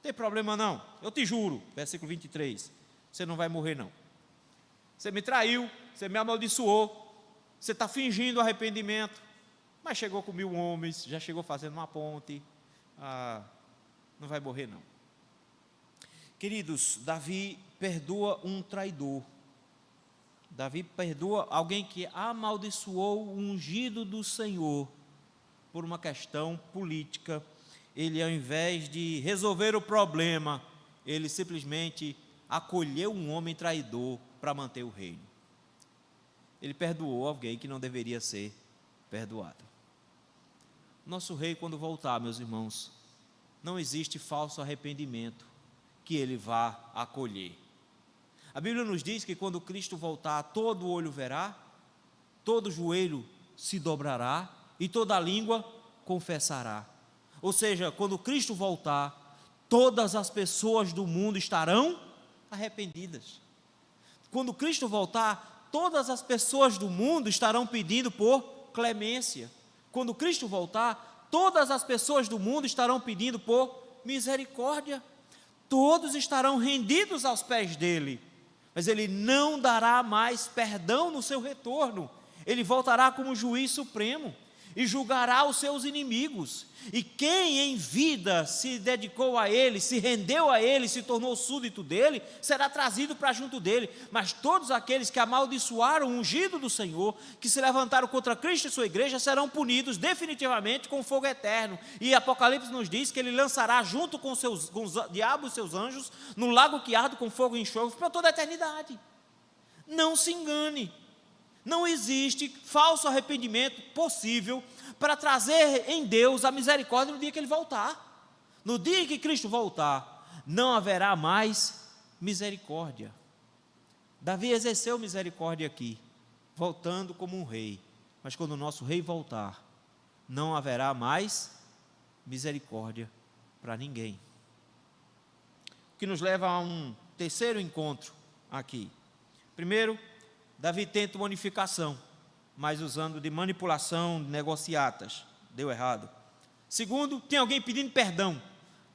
tem problema não, eu te juro, versículo 23, você não vai morrer não, você me traiu, você me amaldiçoou, você está fingindo arrependimento, mas chegou com 1000 homens, já chegou fazendo uma ponte, não vai morrer não. Queridos, Davi perdoa um traidor. Davi perdoa alguém que amaldiçoou o ungido do Senhor por uma questão política. Ele, ao invés de resolver o problema, ele simplesmente acolheu um homem traidor para manter o reino. Ele perdoou alguém que não deveria ser perdoado. Nosso rei, quando voltar, meus irmãos, não existe falso arrependimento que ele vá acolher. A Bíblia nos diz que quando Cristo voltar, todo olho verá, todo joelho se dobrará e toda língua confessará. Ou seja, quando Cristo voltar, todas as pessoas do mundo estarão arrependidas. Quando Cristo voltar, todas as pessoas do mundo estarão pedindo por clemência. Quando Cristo voltar, todas as pessoas do mundo estarão pedindo por misericórdia. Todos estarão rendidos aos pés dele, mas ele não dará mais perdão no seu retorno. Ele voltará como juiz supremo e julgará os seus inimigos. E quem em vida se dedicou a ele, se rendeu a ele, se tornou súdito dele, será trazido para junto dele. Mas todos aqueles que amaldiçoaram o ungido do Senhor, que se levantaram contra Cristo e sua igreja, serão punidos definitivamente com fogo eterno. E Apocalipse nos diz que ele lançará junto com os diabos e seus anjos no lago que arde com fogo e enxofre para toda a eternidade. Não se engane. Não existe falso arrependimento possível para trazer em Deus a misericórdia no dia que ele voltar. No dia que Cristo voltar, não haverá mais misericórdia. Davi exerceu misericórdia aqui, voltando como um rei. Mas quando o nosso rei voltar, não haverá mais misericórdia para ninguém. O que nos leva a um terceiro encontro aqui. Primeiro, Davi tenta uma unificação, mas usando de manipulação, de negociatas. Deu errado. Segundo, tem alguém pedindo perdão,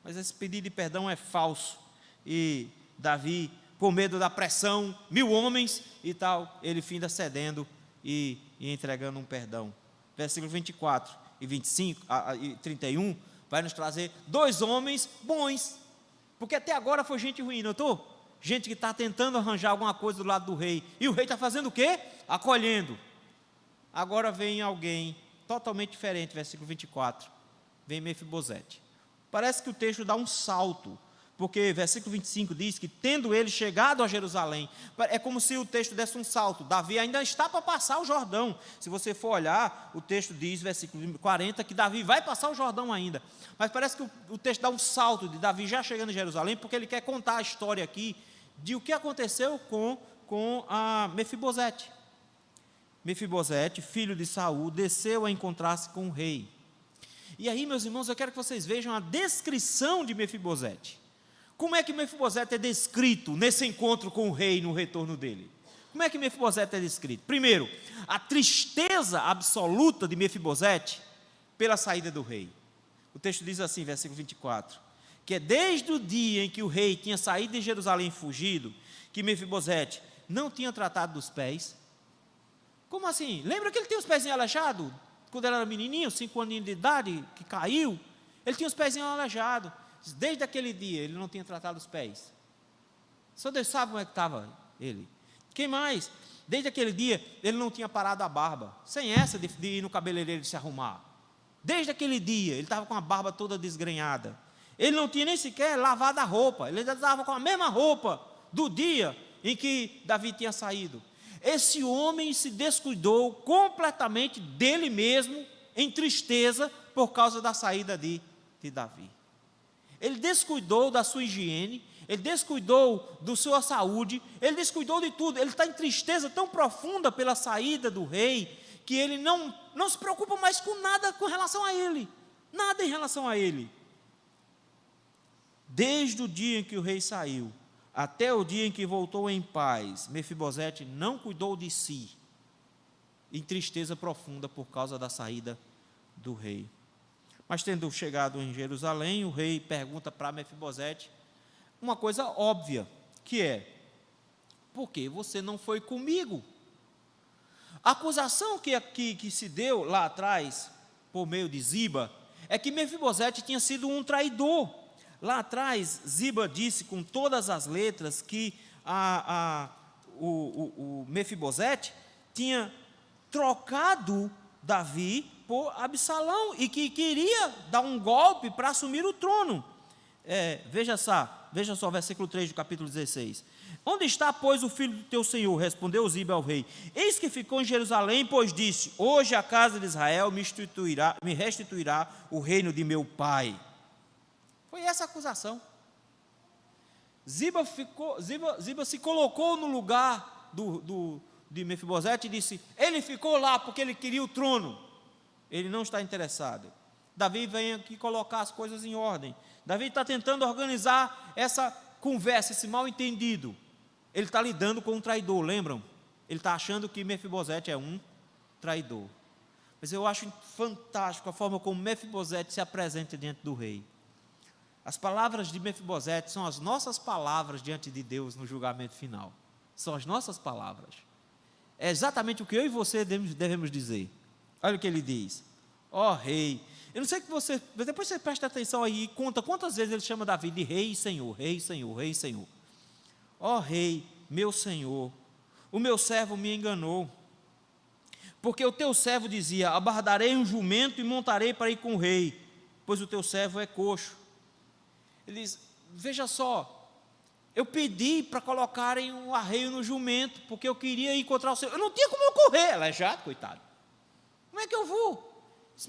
mas esse pedido de perdão é falso. E Davi, por medo da pressão, 1000 homens e tal, ele finda cedendo e entregando um perdão. Versículo 24 e 25 e 31 vai nos trazer 2 homens bons, porque até agora foi gente ruim, não estou? Gente que está tentando arranjar alguma coisa do lado do rei, e o rei está fazendo o quê? Acolhendo. Agora vem alguém totalmente diferente, versículo 24, vem Mefibosete. Parece que o texto dá um salto, porque versículo 25 diz que tendo ele chegado a Jerusalém, é como se o texto desse um salto. Davi ainda está para passar o Jordão. Se você for olhar, o texto diz, versículo 40, que Davi vai passar o Jordão ainda, mas parece que o texto dá um salto de Davi já chegando em Jerusalém, porque ele quer contar a história aqui de o que aconteceu com a Mefibosete. Mefibosete, filho de Saul, desceu a encontrar-se com o rei. E aí, meus irmãos, eu quero que vocês vejam a descrição de Mefibosete. Como é que Mefibosete é descrito nesse encontro com o rei no retorno dele? Como é que Mefibosete é descrito? Primeiro, a tristeza absoluta de Mefibosete pela saída do rei. O texto diz assim, versículo 24, que é desde o dia em que o rei tinha saído de Jerusalém fugido, que Mefibosete não tinha tratado dos pés. Como assim? Lembra que ele tinha os pezinhos aleijados? Quando ele era menininho, 5 aninhos de idade, que caiu, ele tinha os pezinhos aleijados. Desde aquele dia ele não tinha tratado os pés. Só Deus sabe como é que estava ele. Quem mais? Desde aquele dia ele não tinha parado a barba, sem essa de ir no cabeleireiro e se arrumar. Desde aquele dia ele estava com a barba toda desgrenhada. Ele não tinha nem sequer lavado a roupa, ele ainda estava com a mesma roupa do dia em que Davi tinha saído. Esse homem se descuidou completamente dele mesmo, em tristeza, por causa da saída de Davi. Ele descuidou da sua higiene, ele descuidou da sua saúde, ele descuidou de tudo. Ele está em tristeza tão profunda pela saída do rei, que ele não se preocupa mais com nada com relação a ele, nada em relação a ele. Desde o dia em que o rei saiu, até o dia em que voltou em paz, Mefibosete não cuidou de si, em tristeza profunda por causa da saída do rei. Mas tendo chegado em Jerusalém, o rei pergunta para Mefibosete uma coisa óbvia, que é: por que você não foi comigo? A acusação que se deu lá atrás, por meio de Ziba, é que Mefibosete tinha sido um traidor. Lá atrás, Ziba disse com todas as letras que o Mefibosete tinha trocado Davi por Absalão e que queria dar um golpe para assumir o trono. Veja só o versículo 3 do capítulo 16. Onde está, pois, o filho do teu senhor? Respondeu Ziba ao rei. Eis que ficou em Jerusalém, pois disse: hoje a casa de Israel me restituirá o reino de meu pai. Foi essa a acusação. Ziba se colocou no lugar de Mefibosete e disse: ele ficou lá porque ele queria o trono. Ele não está interessado. Davi vem aqui colocar as coisas em ordem. Davi está tentando organizar essa conversa, esse mal entendido. Ele está lidando com um traidor, lembram? Ele está achando que Mefibosete é um traidor. Mas eu acho fantástico a forma como Mefibosete se apresenta diante do rei. As palavras de Mefibosete são as nossas palavras diante de Deus no julgamento final. São as nossas palavras. É exatamente o que eu e você devemos dizer. Olha o que ele diz. Ó rei, eu não sei que você, depois você presta atenção aí e conta quantas vezes ele chama Davi de rei e senhor, rei e senhor, rei e senhor. Ó rei, meu senhor, o meu servo me enganou, porque o teu servo dizia, abardarei um jumento e montarei para ir com o rei, pois o teu servo é coxo. Ele diz, veja só, eu pedi para colocarem um arreio no jumento, porque eu queria encontrar o Senhor, eu não tinha como eu correr, aleijado, coitado, como é que eu vou?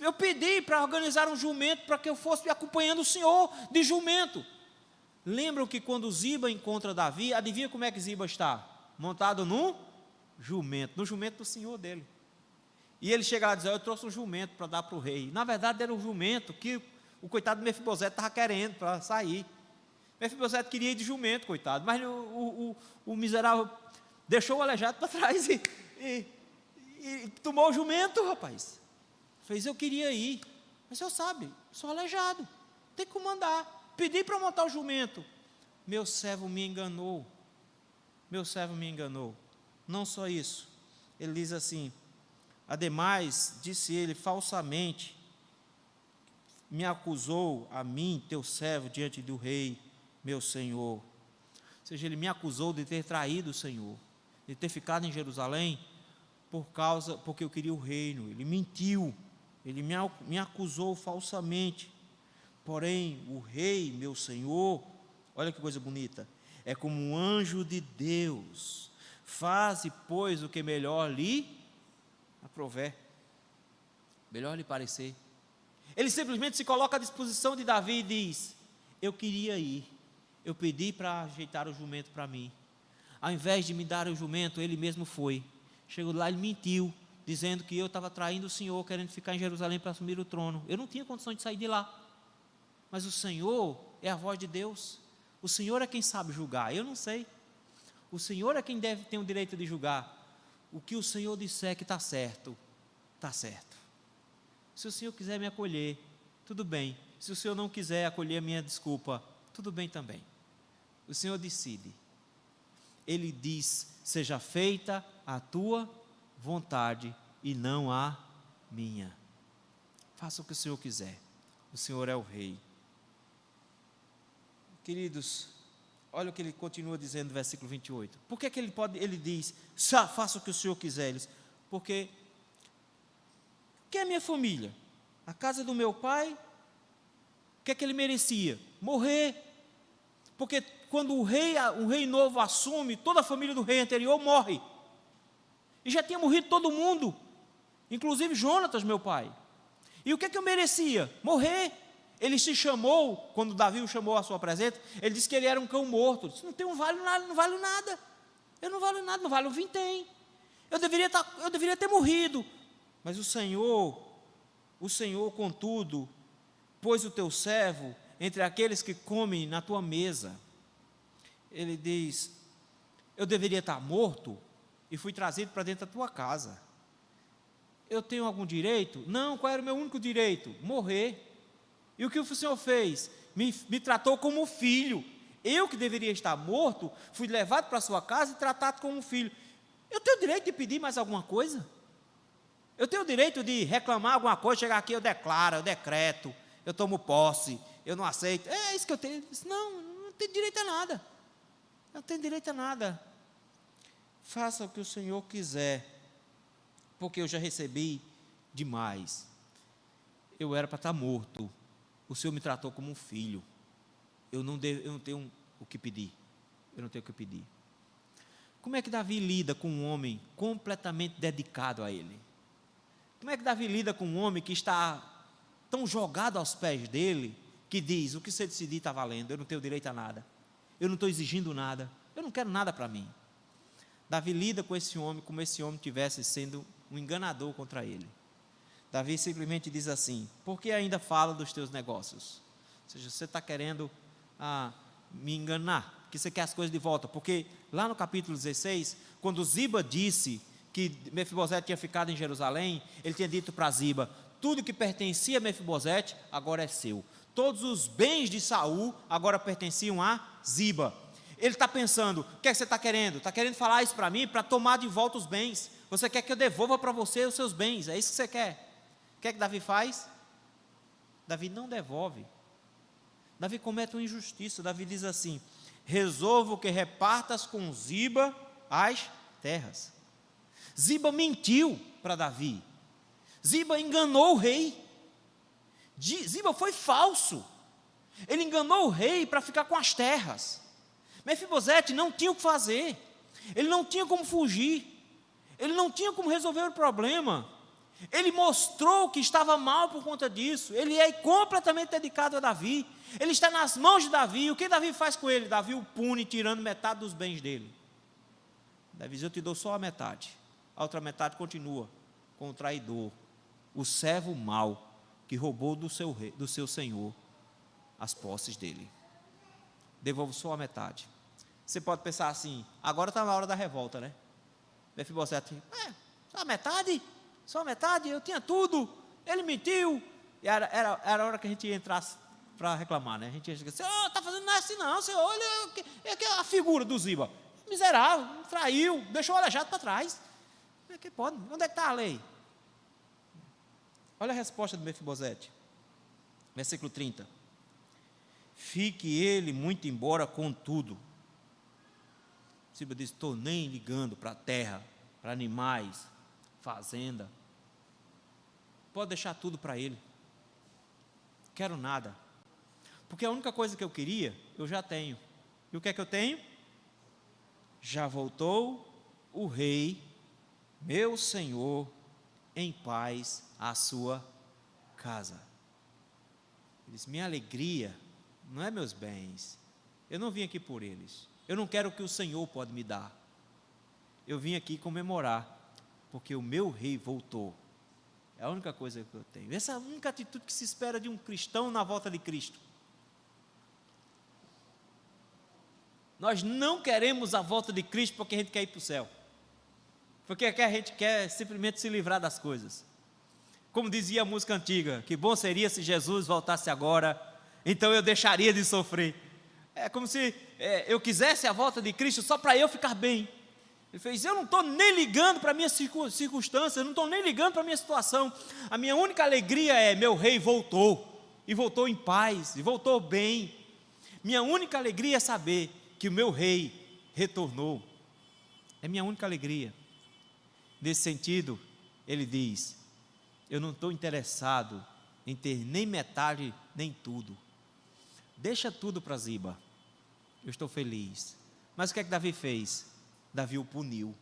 Eu pedi para organizar um jumento, para que eu fosse acompanhando o Senhor de jumento. Lembram que quando Ziba encontra Davi, adivinha como é que Ziba está? Montado no jumento do senhor dele. E ele chega lá e diz, eu trouxe um jumento para dar para o rei. Na verdade era um jumento que o coitado de Mefibosete estava querendo para sair. Mefibosete queria ir de jumento, coitado, mas o miserável deixou o aleijado para trás e tomou o jumento, rapaz. Fez, eu queria ir, mas você sabe, sou aleijado, tem que comandar. Pedi para montar o jumento, meu servo me enganou, não só isso, ele diz assim, ademais, disse ele falsamente, me acusou a mim, teu servo, diante do rei, meu senhor, ou seja, ele me acusou de ter traído o Senhor, de ter ficado em Jerusalém, porque eu queria o reino, ele mentiu, ele me acusou falsamente, porém, o rei, meu senhor, olha que coisa bonita, é como um anjo de Deus, faze, pois, o que melhor lhe aprouver, melhor lhe parecer. Ele simplesmente se coloca à disposição de Davi e diz, eu queria ir, eu pedi para ajeitar o jumento para mim, ao invés de me dar o jumento, ele mesmo foi, chegou lá, ele mentiu, dizendo que eu estava traindo o Senhor, querendo ficar em Jerusalém para assumir o trono, eu não tinha condição de sair de lá, mas o Senhor é a voz de Deus, o Senhor é quem sabe julgar, eu não sei, o Senhor é quem tem o direito de julgar, o que o Senhor disser que está certo, se o Senhor quiser me acolher, tudo bem, se o Senhor não quiser acolher a minha desculpa, tudo bem também, o Senhor decide, Ele diz, seja feita a tua vontade e não a minha, faça o que o Senhor quiser, o Senhor é o rei. Queridos, olha o que ele continua dizendo no versículo 28. Por que ele diz, faça o que o Senhor quiser? Ele diz, porque que é a minha família? A casa do meu pai, o que é que ele merecia? Morrer. Porque quando o rei novo assume, toda a família do rei anterior morre. E já tinha morrido todo mundo, inclusive Jonatas, meu pai. E o que é que eu merecia? Morrer. Ele se chamou, quando Davi o chamou à sua presença, ele disse que ele era um cão morto. Ele disse, não vale nada, não vale nada. Eu não vale nada, não vale um vintém. Eu deveria ter morrido. Mas o Senhor, contudo, pôs o teu servo entre aqueles que comem na tua mesa. Ele diz, eu deveria estar morto e fui trazido para dentro da tua casa. Eu tenho algum direito? Não, qual era o meu único direito? Morrer. E o que o Senhor fez? Me tratou como filho. Eu que deveria estar morto, fui levado para a sua casa e tratado como filho. Eu tenho o direito de pedir mais alguma coisa? Eu tenho o direito de reclamar alguma coisa, chegar aqui, eu declaro, eu decreto, eu tomo posse, eu não aceito. É isso que eu tenho. Eu disse, não tenho direito a nada. Não tenho direito a nada. Faça o que o Senhor quiser, porque eu já recebi demais. Eu era para estar morto. O Senhor me tratou como um filho. Eu não tenho o que pedir. Eu não tenho o que pedir. Como é que Davi lida com um homem completamente dedicado a ele? Como é que Davi lida com um homem que está tão jogado aos pés dele, que diz, o que você decidir está valendo, eu não tenho direito a nada, eu não estou exigindo nada, eu não quero nada para mim. Davi lida com esse homem como se esse homem estivesse sendo um enganador contra ele. Davi simplesmente diz assim: por que ainda fala dos teus negócios? Ou seja, você está querendo me enganar, que você quer as coisas de volta. Porque lá no capítulo 16, quando Ziba disse que Mefibosete tinha ficado em Jerusalém, ele tinha dito para Ziba: tudo que pertencia a Mefibosete agora é seu. Todos os bens de Saul agora pertenciam a Ziba. Ele está pensando: o que é que você está querendo? Está querendo falar isso para mim, para tomar de volta os bens. Você quer que eu devolva para você os seus bens, é isso que você quer. O que é que Davi faz? Davi não devolve. Davi comete uma injustiça. Davi diz assim: resolvo que repartas com Ziba as terras. Ziba mentiu para Davi. Ziba enganou o rei. Ziba foi falso. Ele enganou o rei para ficar com as terras. Mefibosete não tinha o que fazer. Ele não tinha como fugir. Ele não tinha como resolver o problema. Ele mostrou que estava mal por conta disso. Ele é completamente dedicado a Davi. Ele está nas mãos de Davi. O que Davi faz com ele? Davi o pune, tirando metade dos bens dele. Davi diz: eu te dou só a metade. A outra metade continua com o traidor, o servo mau, que roubou do seu senhor as posses dele. Devolvo só a metade. Você pode pensar assim: agora está na hora da revolta, né? Mefibosete: só a metade? Só a metade? Eu tinha tudo, ele mentiu. E era a hora que a gente ia entrar para reclamar, né? A gente ia dizer: senhor, está fazendo nada assim não, senhor, olha a figura do Ziba, miserável, traiu, deixou o aleijado para trás. Que pode? Onde é que está a lei? Olha a resposta do Mefibosete, versículo 30. Fique ele muito embora com tudo. Ziba diz: estou nem ligando para a terra, para animais, fazenda. Pode deixar tudo para ele. Quero nada. Porque a única coisa que eu queria, eu já tenho. E o que é que eu tenho? Já voltou o rei, meu senhor, em paz à sua casa. Ele diz: minha alegria não é meus bens. Eu não vim aqui por eles. Eu não quero o que o Senhor pode me dar. Eu vim aqui comemorar, porque o meu rei voltou. É a única coisa que eu tenho. Essa é a única atitude que se espera de um cristão na volta de Cristo. Nós não queremos a volta de Cristo porque a gente quer ir para o céu. Porque a gente quer simplesmente se livrar das coisas. Como dizia a música antiga: que bom seria se Jesus voltasse agora, então eu deixaria de sofrer. É como se eu quisesse a volta de Cristo só para eu ficar bem. Ele fez: eu não estou nem ligando para a minha circunstância, eu não estou nem ligando para a minha situação. A minha única alegria é: meu rei voltou, e voltou em paz, e voltou bem. Minha única alegria é saber que o meu rei retornou. É minha única alegria. Nesse sentido, ele diz: eu não estou interessado em ter nem metade, nem tudo. Deixa tudo para Ziba. Eu estou feliz. Mas o que é que Davi fez? Davi o puniu,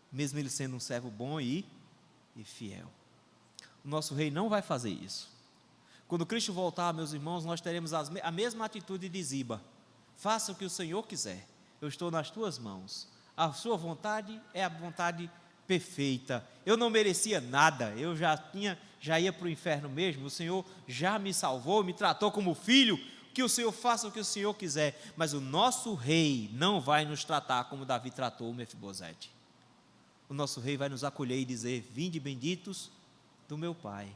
mesmo ele sendo um servo bom e fiel. O nosso rei não vai fazer isso. Quando Cristo voltar, meus irmãos, nós teremos a mesma atitude de Ziba: faça o que o Senhor quiser, eu estou nas tuas mãos, a sua vontade é a vontade perfeita. Eu não merecia nada, eu já ia para o inferno mesmo, o Senhor já me salvou, me tratou como filho. Que o Senhor faça o que o Senhor quiser, mas o nosso rei não vai nos tratar como Davi tratou o Mefibosete. O nosso rei vai nos acolher e dizer: vinde benditos do meu Pai,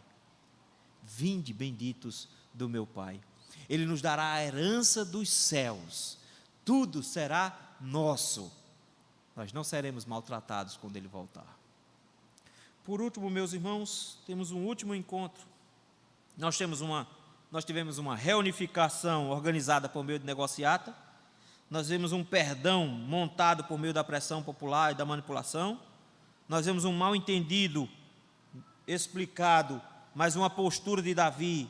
vinde benditos do meu Pai. Ele nos dará a herança dos céus, tudo será nosso. Nós não seremos maltratados quando ele voltar. Por último, meus irmãos, temos um último encontro. Nós tivemos uma reunificação organizada por meio de negociata. Nós vemos um perdão montado por meio da pressão popular e da manipulação. Nós vemos um mal-entendido explicado, mas uma postura de Davi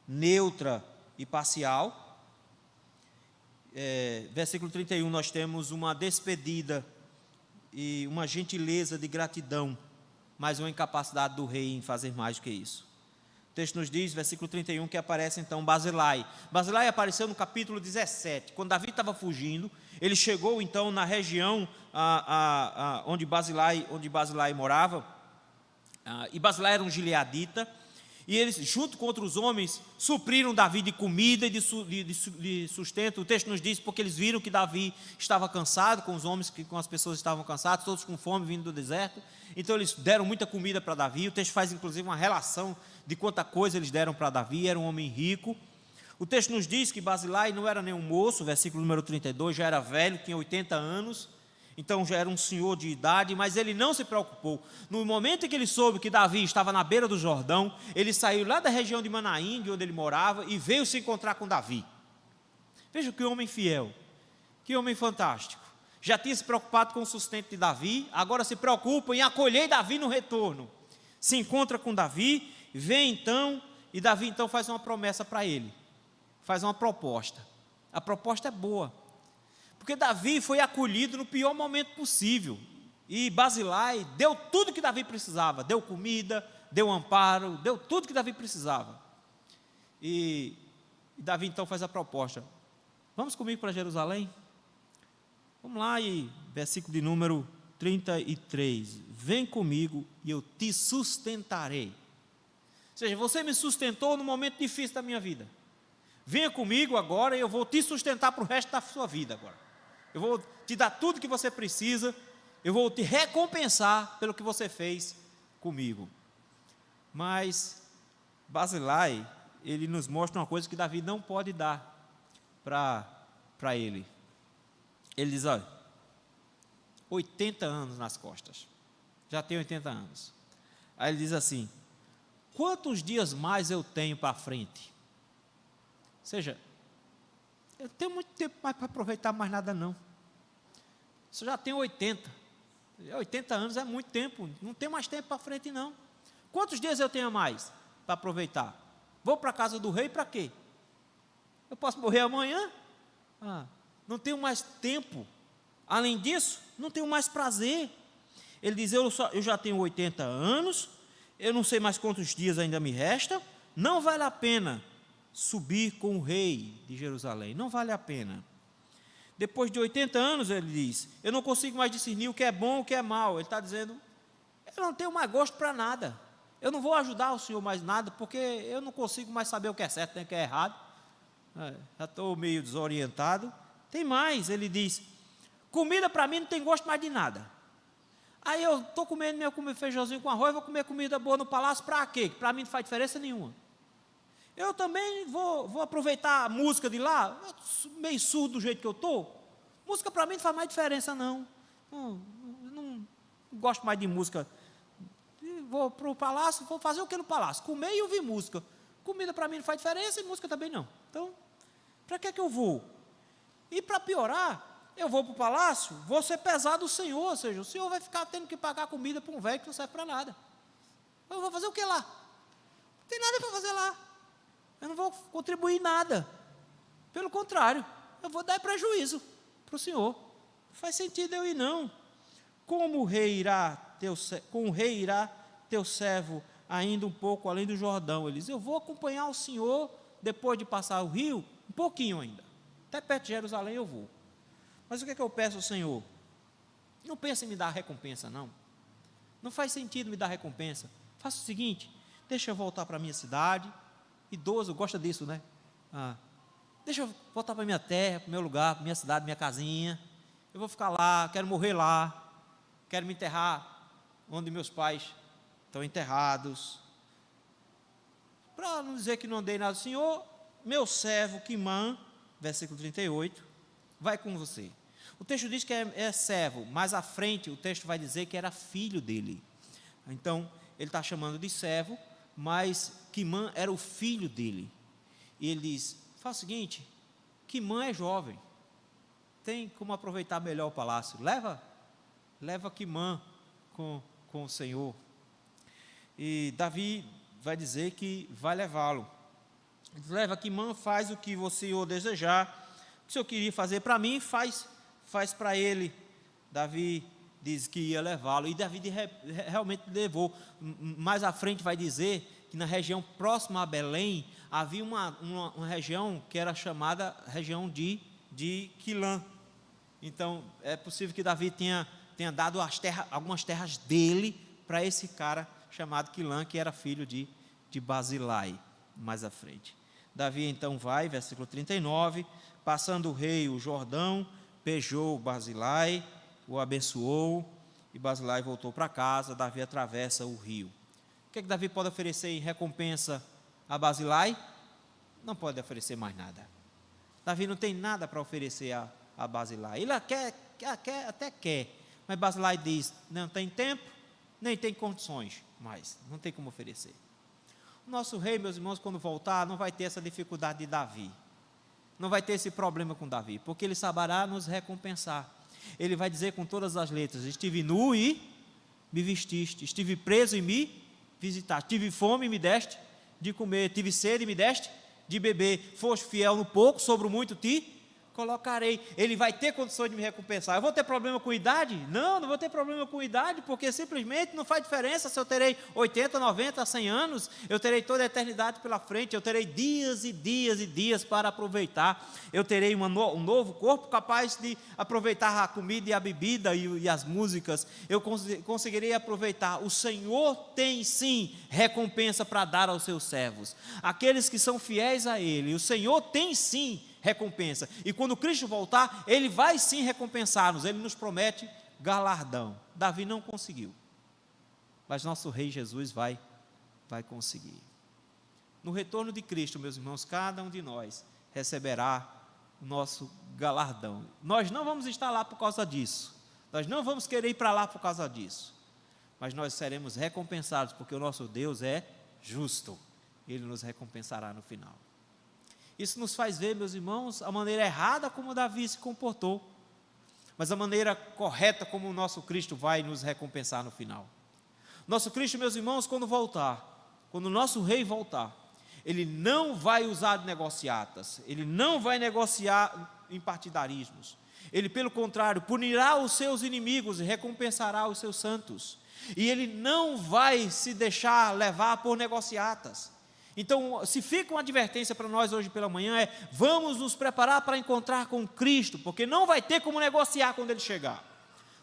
neutra e parcial. Versículo 31, nós temos uma despedida e uma gentileza de gratidão, mas uma incapacidade do rei em fazer mais do que isso. O texto nos diz, versículo 31, que aparece então Barzilai. Barzilai apareceu no capítulo 17, quando Davi estava fugindo. Ele chegou então na região onde Barzilai morava, e Barzilai era um gileadita, e eles, junto com outros homens, supriram Davi de comida e de sustento. O texto nos diz porque eles viram que Davi estava cansado, com os homens, com as pessoas estavam cansadas, todos com fome, vindo do deserto. Então eles deram muita comida para Davi. O texto faz inclusive uma relação de quanta coisa eles deram para Davi. Era um homem rico. O texto nos diz que Barzilai não era nenhum moço, versículo número 32, já era velho, tinha 80 anos, então já era um senhor de idade, mas ele não se preocupou. No momento em que ele soube que Davi estava na beira do Jordão, ele saiu lá da região de Manaim, de onde ele morava, e veio se encontrar com Davi. Veja que homem fiel, que homem fantástico. Já tinha se preocupado com o sustento de Davi, agora se preocupa em acolher Davi no retorno. Se encontra com Davi, vem então, e Davi então faz uma promessa para ele. Faz uma proposta. A proposta é boa, porque Davi foi acolhido no pior momento possível, e Barzilai deu tudo que Davi precisava, deu comida, deu amparo, deu tudo que Davi precisava, e Davi então faz a proposta: vamos comigo para Jerusalém? Vamos lá, e versículo de número 33, vem comigo e eu te sustentarei. Ou seja, você me sustentou no momento difícil da minha vida, venha comigo agora e eu vou te sustentar para o resto da sua vida agora. Eu vou te dar tudo que você precisa, eu vou te recompensar pelo que você fez comigo. Mas Barzilai, ele nos mostra uma coisa que Davi não pode dar para ele. Ele diz: olha, 80 anos nas costas, já tem 80 anos. Aí ele diz assim: quantos dias mais eu tenho para frente? Ou seja, eu não tenho muito tempo mais para aproveitar mais nada não. Você já tem 80. 80 anos é muito tempo, não tem mais tempo para frente não. Quantos dias eu tenho mais para aproveitar? Vou para a casa do rei para quê? Eu posso morrer amanhã? Não tenho mais tempo. Além disso, não tenho mais prazer. Ele diz: eu já tenho 80 anos, eu não sei mais quantos dias ainda me resta, não vale a pena subir com o rei de Jerusalém, não vale a pena. Depois de 80 anos, ele diz: eu não consigo mais discernir o que é bom e o que é mal. Ele está dizendo: eu não tenho mais gosto para nada, eu não vou ajudar o Senhor mais nada, porque eu não consigo mais saber o que é certo e o que é errado, já estou meio desorientado. Tem mais, ele diz: comida para mim não tem gosto mais de nada. Aí eu estou comendo meu feijãozinho com arroz, vou comer comida boa no palácio para quê? Que para mim não faz diferença nenhuma. Eu também vou aproveitar a música de lá, meio surdo do jeito que eu estou. Música para mim não faz mais diferença não. Não gosto mais de música. Vou para o palácio, vou fazer o que no palácio? Comer e ouvir música. Comida para mim não faz diferença e música também não. Então, para que eu vou? E para piorar, eu vou para o palácio, vou ser pesado do Senhor, ou seja, o Senhor vai ficar tendo que pagar comida para um velho que não serve para nada. Eu vou fazer o que lá? Não tem nada para fazer lá. Eu não vou contribuir nada. Pelo contrário, eu vou dar prejuízo para o Senhor. Não faz sentido eu ir não. Com o rei irá teu servo ainda um pouco além do Jordão. Ele diz: eu vou acompanhar o Senhor depois de passar o rio, um pouquinho ainda. Até perto de Jerusalém eu vou. Mas o que é que eu peço ao Senhor? Não pense em me dar recompensa, não. Não faz sentido me dar recompensa. Faça o seguinte: deixa eu voltar para a minha cidade. Idoso gosta disso, né? Deixa eu voltar para a minha terra, para o meu lugar, para a minha cidade, minha casinha. Eu vou ficar lá, quero morrer lá, quero me enterrar onde meus pais estão enterrados. Para não dizer que não andei nada, Senhor, meu servo Quimã, versículo 38, vai com você. O texto diz que é servo, mas à frente o texto vai dizer que era filho dele. Então, ele está chamando de servo, mas Quimã era o filho dele. E ele diz: faz o seguinte, Quimã é jovem, tem como aproveitar melhor o palácio, leva Quimã com o Senhor. E Davi vai dizer que vai levá-lo. Leva Quimã, faz o que o Senhor desejar. O que o Senhor queria fazer para mim, faz para ele. Davi diz que ia levá-lo, e Davi realmente levou. Mais à frente vai dizer que na região próxima a Belém, havia uma região que era chamada região de Quilã. Então, é possível que Davi tenha dado algumas terras dele para esse cara chamado Quilã, que era filho de Barzilai, mais à frente. Davi então vai, versículo 39, passando o rei o Jordão, beijou Barzilai, o abençoou, e Barzilai voltou para casa. Davi atravessa o rio. O que Davi pode oferecer em recompensa a Barzilai? Não pode oferecer mais nada. Davi não tem nada para oferecer a Barzilai. Ele até quer, mas Barzilai diz, não tem tempo, nem tem condições mais, não tem como oferecer. O nosso rei, meus irmãos, quando voltar, não vai ter essa dificuldade de Davi, não vai ter esse problema com Davi, porque ele saberá nos recompensar. Ele vai dizer com todas as letras: estive nu e me vestiste, estive preso e me visitaste, tive fome e me deste de comer, tive sede e me deste de beber, foste fiel no pouco, sobre o muito te colocarei. Ele vai ter condições de me recompensar. Eu vou ter problema com idade? Não vou ter problema com idade, porque simplesmente não faz diferença se eu terei 80, 90, 100 anos. Eu terei toda a eternidade pela frente, eu terei dias e dias e dias para aproveitar. Eu terei um novo corpo capaz de aproveitar a comida e a bebida e as músicas. Eu conseguirei aproveitar. O Senhor tem sim recompensa para dar aos seus servos, aqueles que são fiéis a Ele. O Senhor tem sim recompensa, e quando Cristo voltar, Ele vai sim recompensar-nos. Ele nos promete galardão. Davi não conseguiu, mas nosso Rei Jesus vai conseguir. No retorno de Cristo, meus irmãos, cada um de nós receberá o nosso galardão. Nós não vamos estar lá por causa disso, nós não vamos querer ir para lá por causa disso, mas nós seremos recompensados, porque o nosso Deus é justo. Ele nos recompensará no final. Isso nos faz ver, meus irmãos, a maneira errada como Davi se comportou, mas a maneira correta como o nosso Cristo vai nos recompensar no final. Nosso Cristo, meus irmãos, quando voltar, quando o nosso Rei voltar, Ele não vai usar negociatas, Ele não vai negociar em partidarismos. Ele, pelo contrário, punirá os seus inimigos e recompensará os seus santos. E Ele não vai se deixar levar por negociatas. Então, se fica uma advertência para nós hoje pela manhã, vamos nos preparar para encontrar com Cristo, porque não vai ter como negociar quando Ele chegar,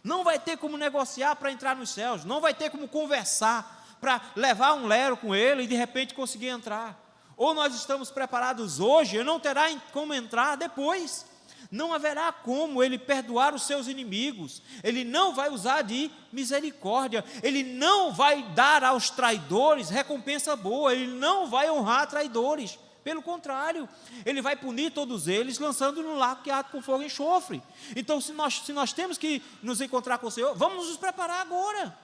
não vai ter como negociar para entrar nos céus, não vai ter como conversar para levar um lero com Ele e de repente conseguir entrar. Ou nós estamos preparados hoje, e não terá como entrar depois. Não haverá como Ele perdoar os seus inimigos. Ele não vai usar de misericórdia. Ele não vai dar aos traidores recompensa boa. Ele não vai honrar traidores. Pelo contrário, Ele vai punir todos eles, lançando no lago que arde com fogo e enxofre. Então, se nós temos que nos encontrar com o Senhor, vamos nos preparar agora.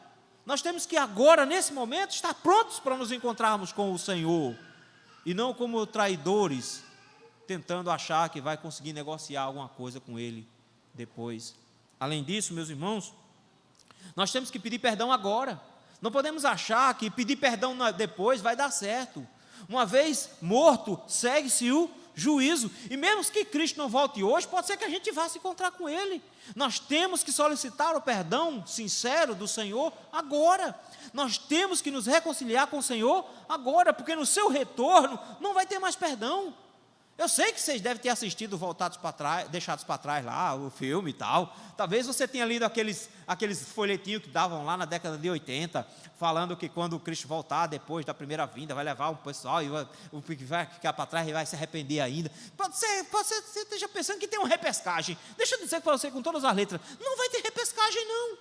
Nós temos que agora, nesse momento, estar prontos para nos encontrarmos com o Senhor, e não como traidores, tentando achar que vai conseguir negociar alguma coisa com Ele depois. Além disso, meus irmãos, nós temos que pedir perdão agora. Não podemos achar que pedir perdão depois vai dar certo. Uma vez morto, segue-se o juízo. E mesmo que Cristo não volte hoje, pode ser que a gente vá se encontrar com Ele. Nós temos que solicitar o perdão sincero do Senhor agora. Nós temos que nos reconciliar com o Senhor agora, porque no seu retorno não vai ter mais perdão. Eu sei que vocês devem ter assistido Voltados para Trás, Deixados para Trás lá, o filme e tal. Talvez você tenha lido aqueles folhetinhos que davam lá na década de 80, falando que quando o Cristo voltar, depois da primeira vinda, vai levar um pessoal, e o que vai ficar para trás vai se arrepender ainda. Pode ser você esteja pensando que tem uma repescagem. Deixa eu dizer para você com todas as letras, não vai ter repescagem não.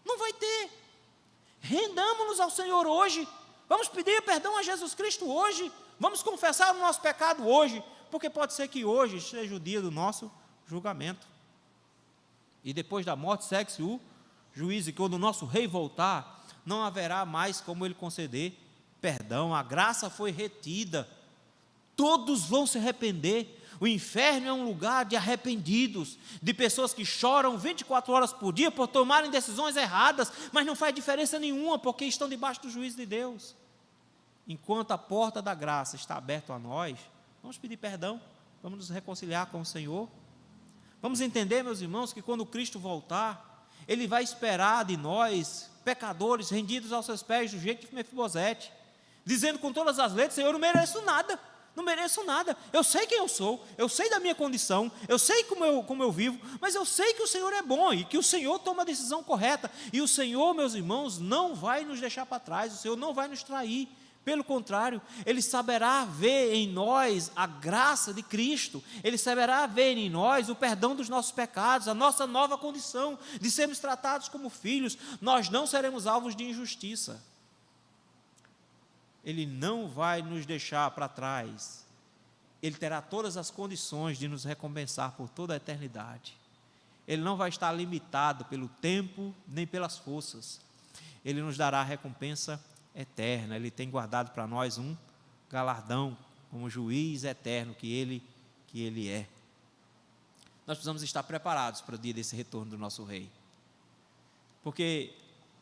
Não vai ter. Rendamos-nos ao Senhor hoje. Vamos pedir perdão a Jesus Cristo hoje. Vamos confessar o nosso pecado hoje, porque pode ser que hoje seja o dia do nosso julgamento. E depois da morte segue-se o juízo, e quando o nosso Rei voltar, não haverá mais como Ele conceder perdão. A graça foi retida, todos vão se arrepender. O inferno é um lugar de arrependidos, de pessoas que choram 24 horas por dia por tomarem decisões erradas, mas não faz diferença nenhuma, porque estão debaixo do juízo de Deus. Enquanto a porta da graça está aberta a nós, vamos pedir perdão, vamos nos reconciliar com o Senhor. Vamos entender, meus irmãos, que quando Cristo voltar, Ele vai esperar de nós, pecadores, rendidos aos seus pés, do jeito de Mefibosete, dizendo com todas as letras, Senhor, eu não mereço nada, não mereço nada. Eu sei quem eu sou, eu sei da minha condição, eu sei como eu vivo, mas eu sei que o Senhor é bom e que o Senhor toma a decisão correta. E o Senhor, meus irmãos, não vai nos deixar para trás, o Senhor não vai nos trair. Pelo contrário, Ele saberá ver em nós a graça de Cristo, Ele saberá ver em nós o perdão dos nossos pecados, a nossa nova condição de sermos tratados como filhos. Nós não seremos alvos de injustiça. Ele não vai nos deixar para trás. Ele terá todas as condições de nos recompensar por toda a eternidade. Ele não vai estar limitado pelo tempo nem pelas forças. Ele nos dará a recompensa eterna. Ele tem guardado para nós um galardão como juiz eterno que ele é. Nós precisamos estar preparados para o dia desse retorno do nosso rei. Porque,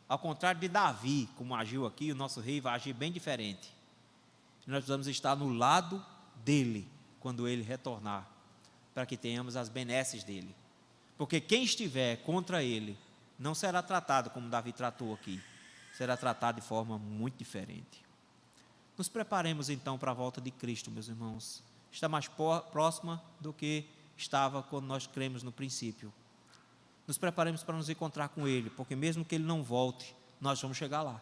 ao contrário de Davi, como agiu aqui, o nosso rei vai agir bem diferente. Nós precisamos estar no lado dele, quando ele retornar, para que tenhamos as benesses dele. Porque quem estiver contra ele, não será tratado como Davi tratou aqui, será tratado de forma muito diferente. Nos preparemos então para a volta de Cristo, meus irmãos. Está mais próxima do que estava quando nós cremos no princípio. Nos preparemos para nos encontrar com Ele, porque mesmo que Ele não volte, nós vamos chegar lá.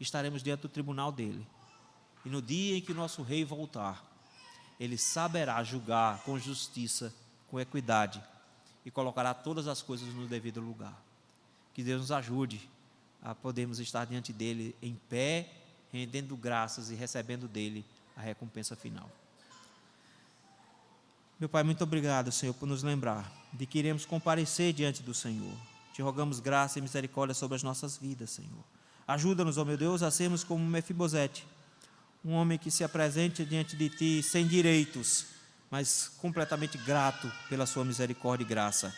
Estaremos diante do tribunal dEle. E no dia em que o nosso Rei voltar, Ele saberá julgar com justiça, com equidade, e colocará todas as coisas no devido lugar. Que Deus nos ajude a podermos estar diante dEle em pé, rendendo graças e recebendo dEle a recompensa final. Meu Pai, muito obrigado, Senhor, por nos lembrar de que iremos comparecer diante do Senhor. Te rogamos graça e misericórdia sobre as nossas vidas, Senhor. Ajuda-nos, ó meu Deus, a sermos como Mefibosete, um homem que se apresente diante de Ti sem direitos, mas completamente grato pela Sua misericórdia e graça.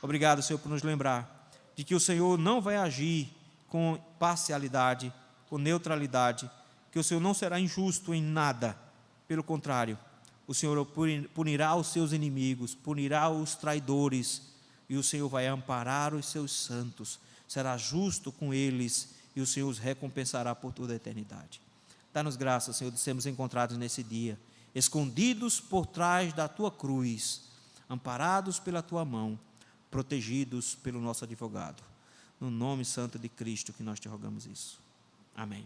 Obrigado, Senhor, por nos lembrar de que o Senhor não vai agir com parcialidade, com neutralidade, que o Senhor não será injusto em nada. Pelo contrário, o Senhor punirá os seus inimigos, punirá os traidores, e o Senhor vai amparar os seus santos, será justo com eles, e o Senhor os recompensará por toda a eternidade. Dá-nos graça, Senhor, de sermos encontrados nesse dia, escondidos por trás da Tua cruz, amparados pela Tua mão, protegidos pelo nosso advogado. No nome santo de Cristo que nós te rogamos isso. Amém.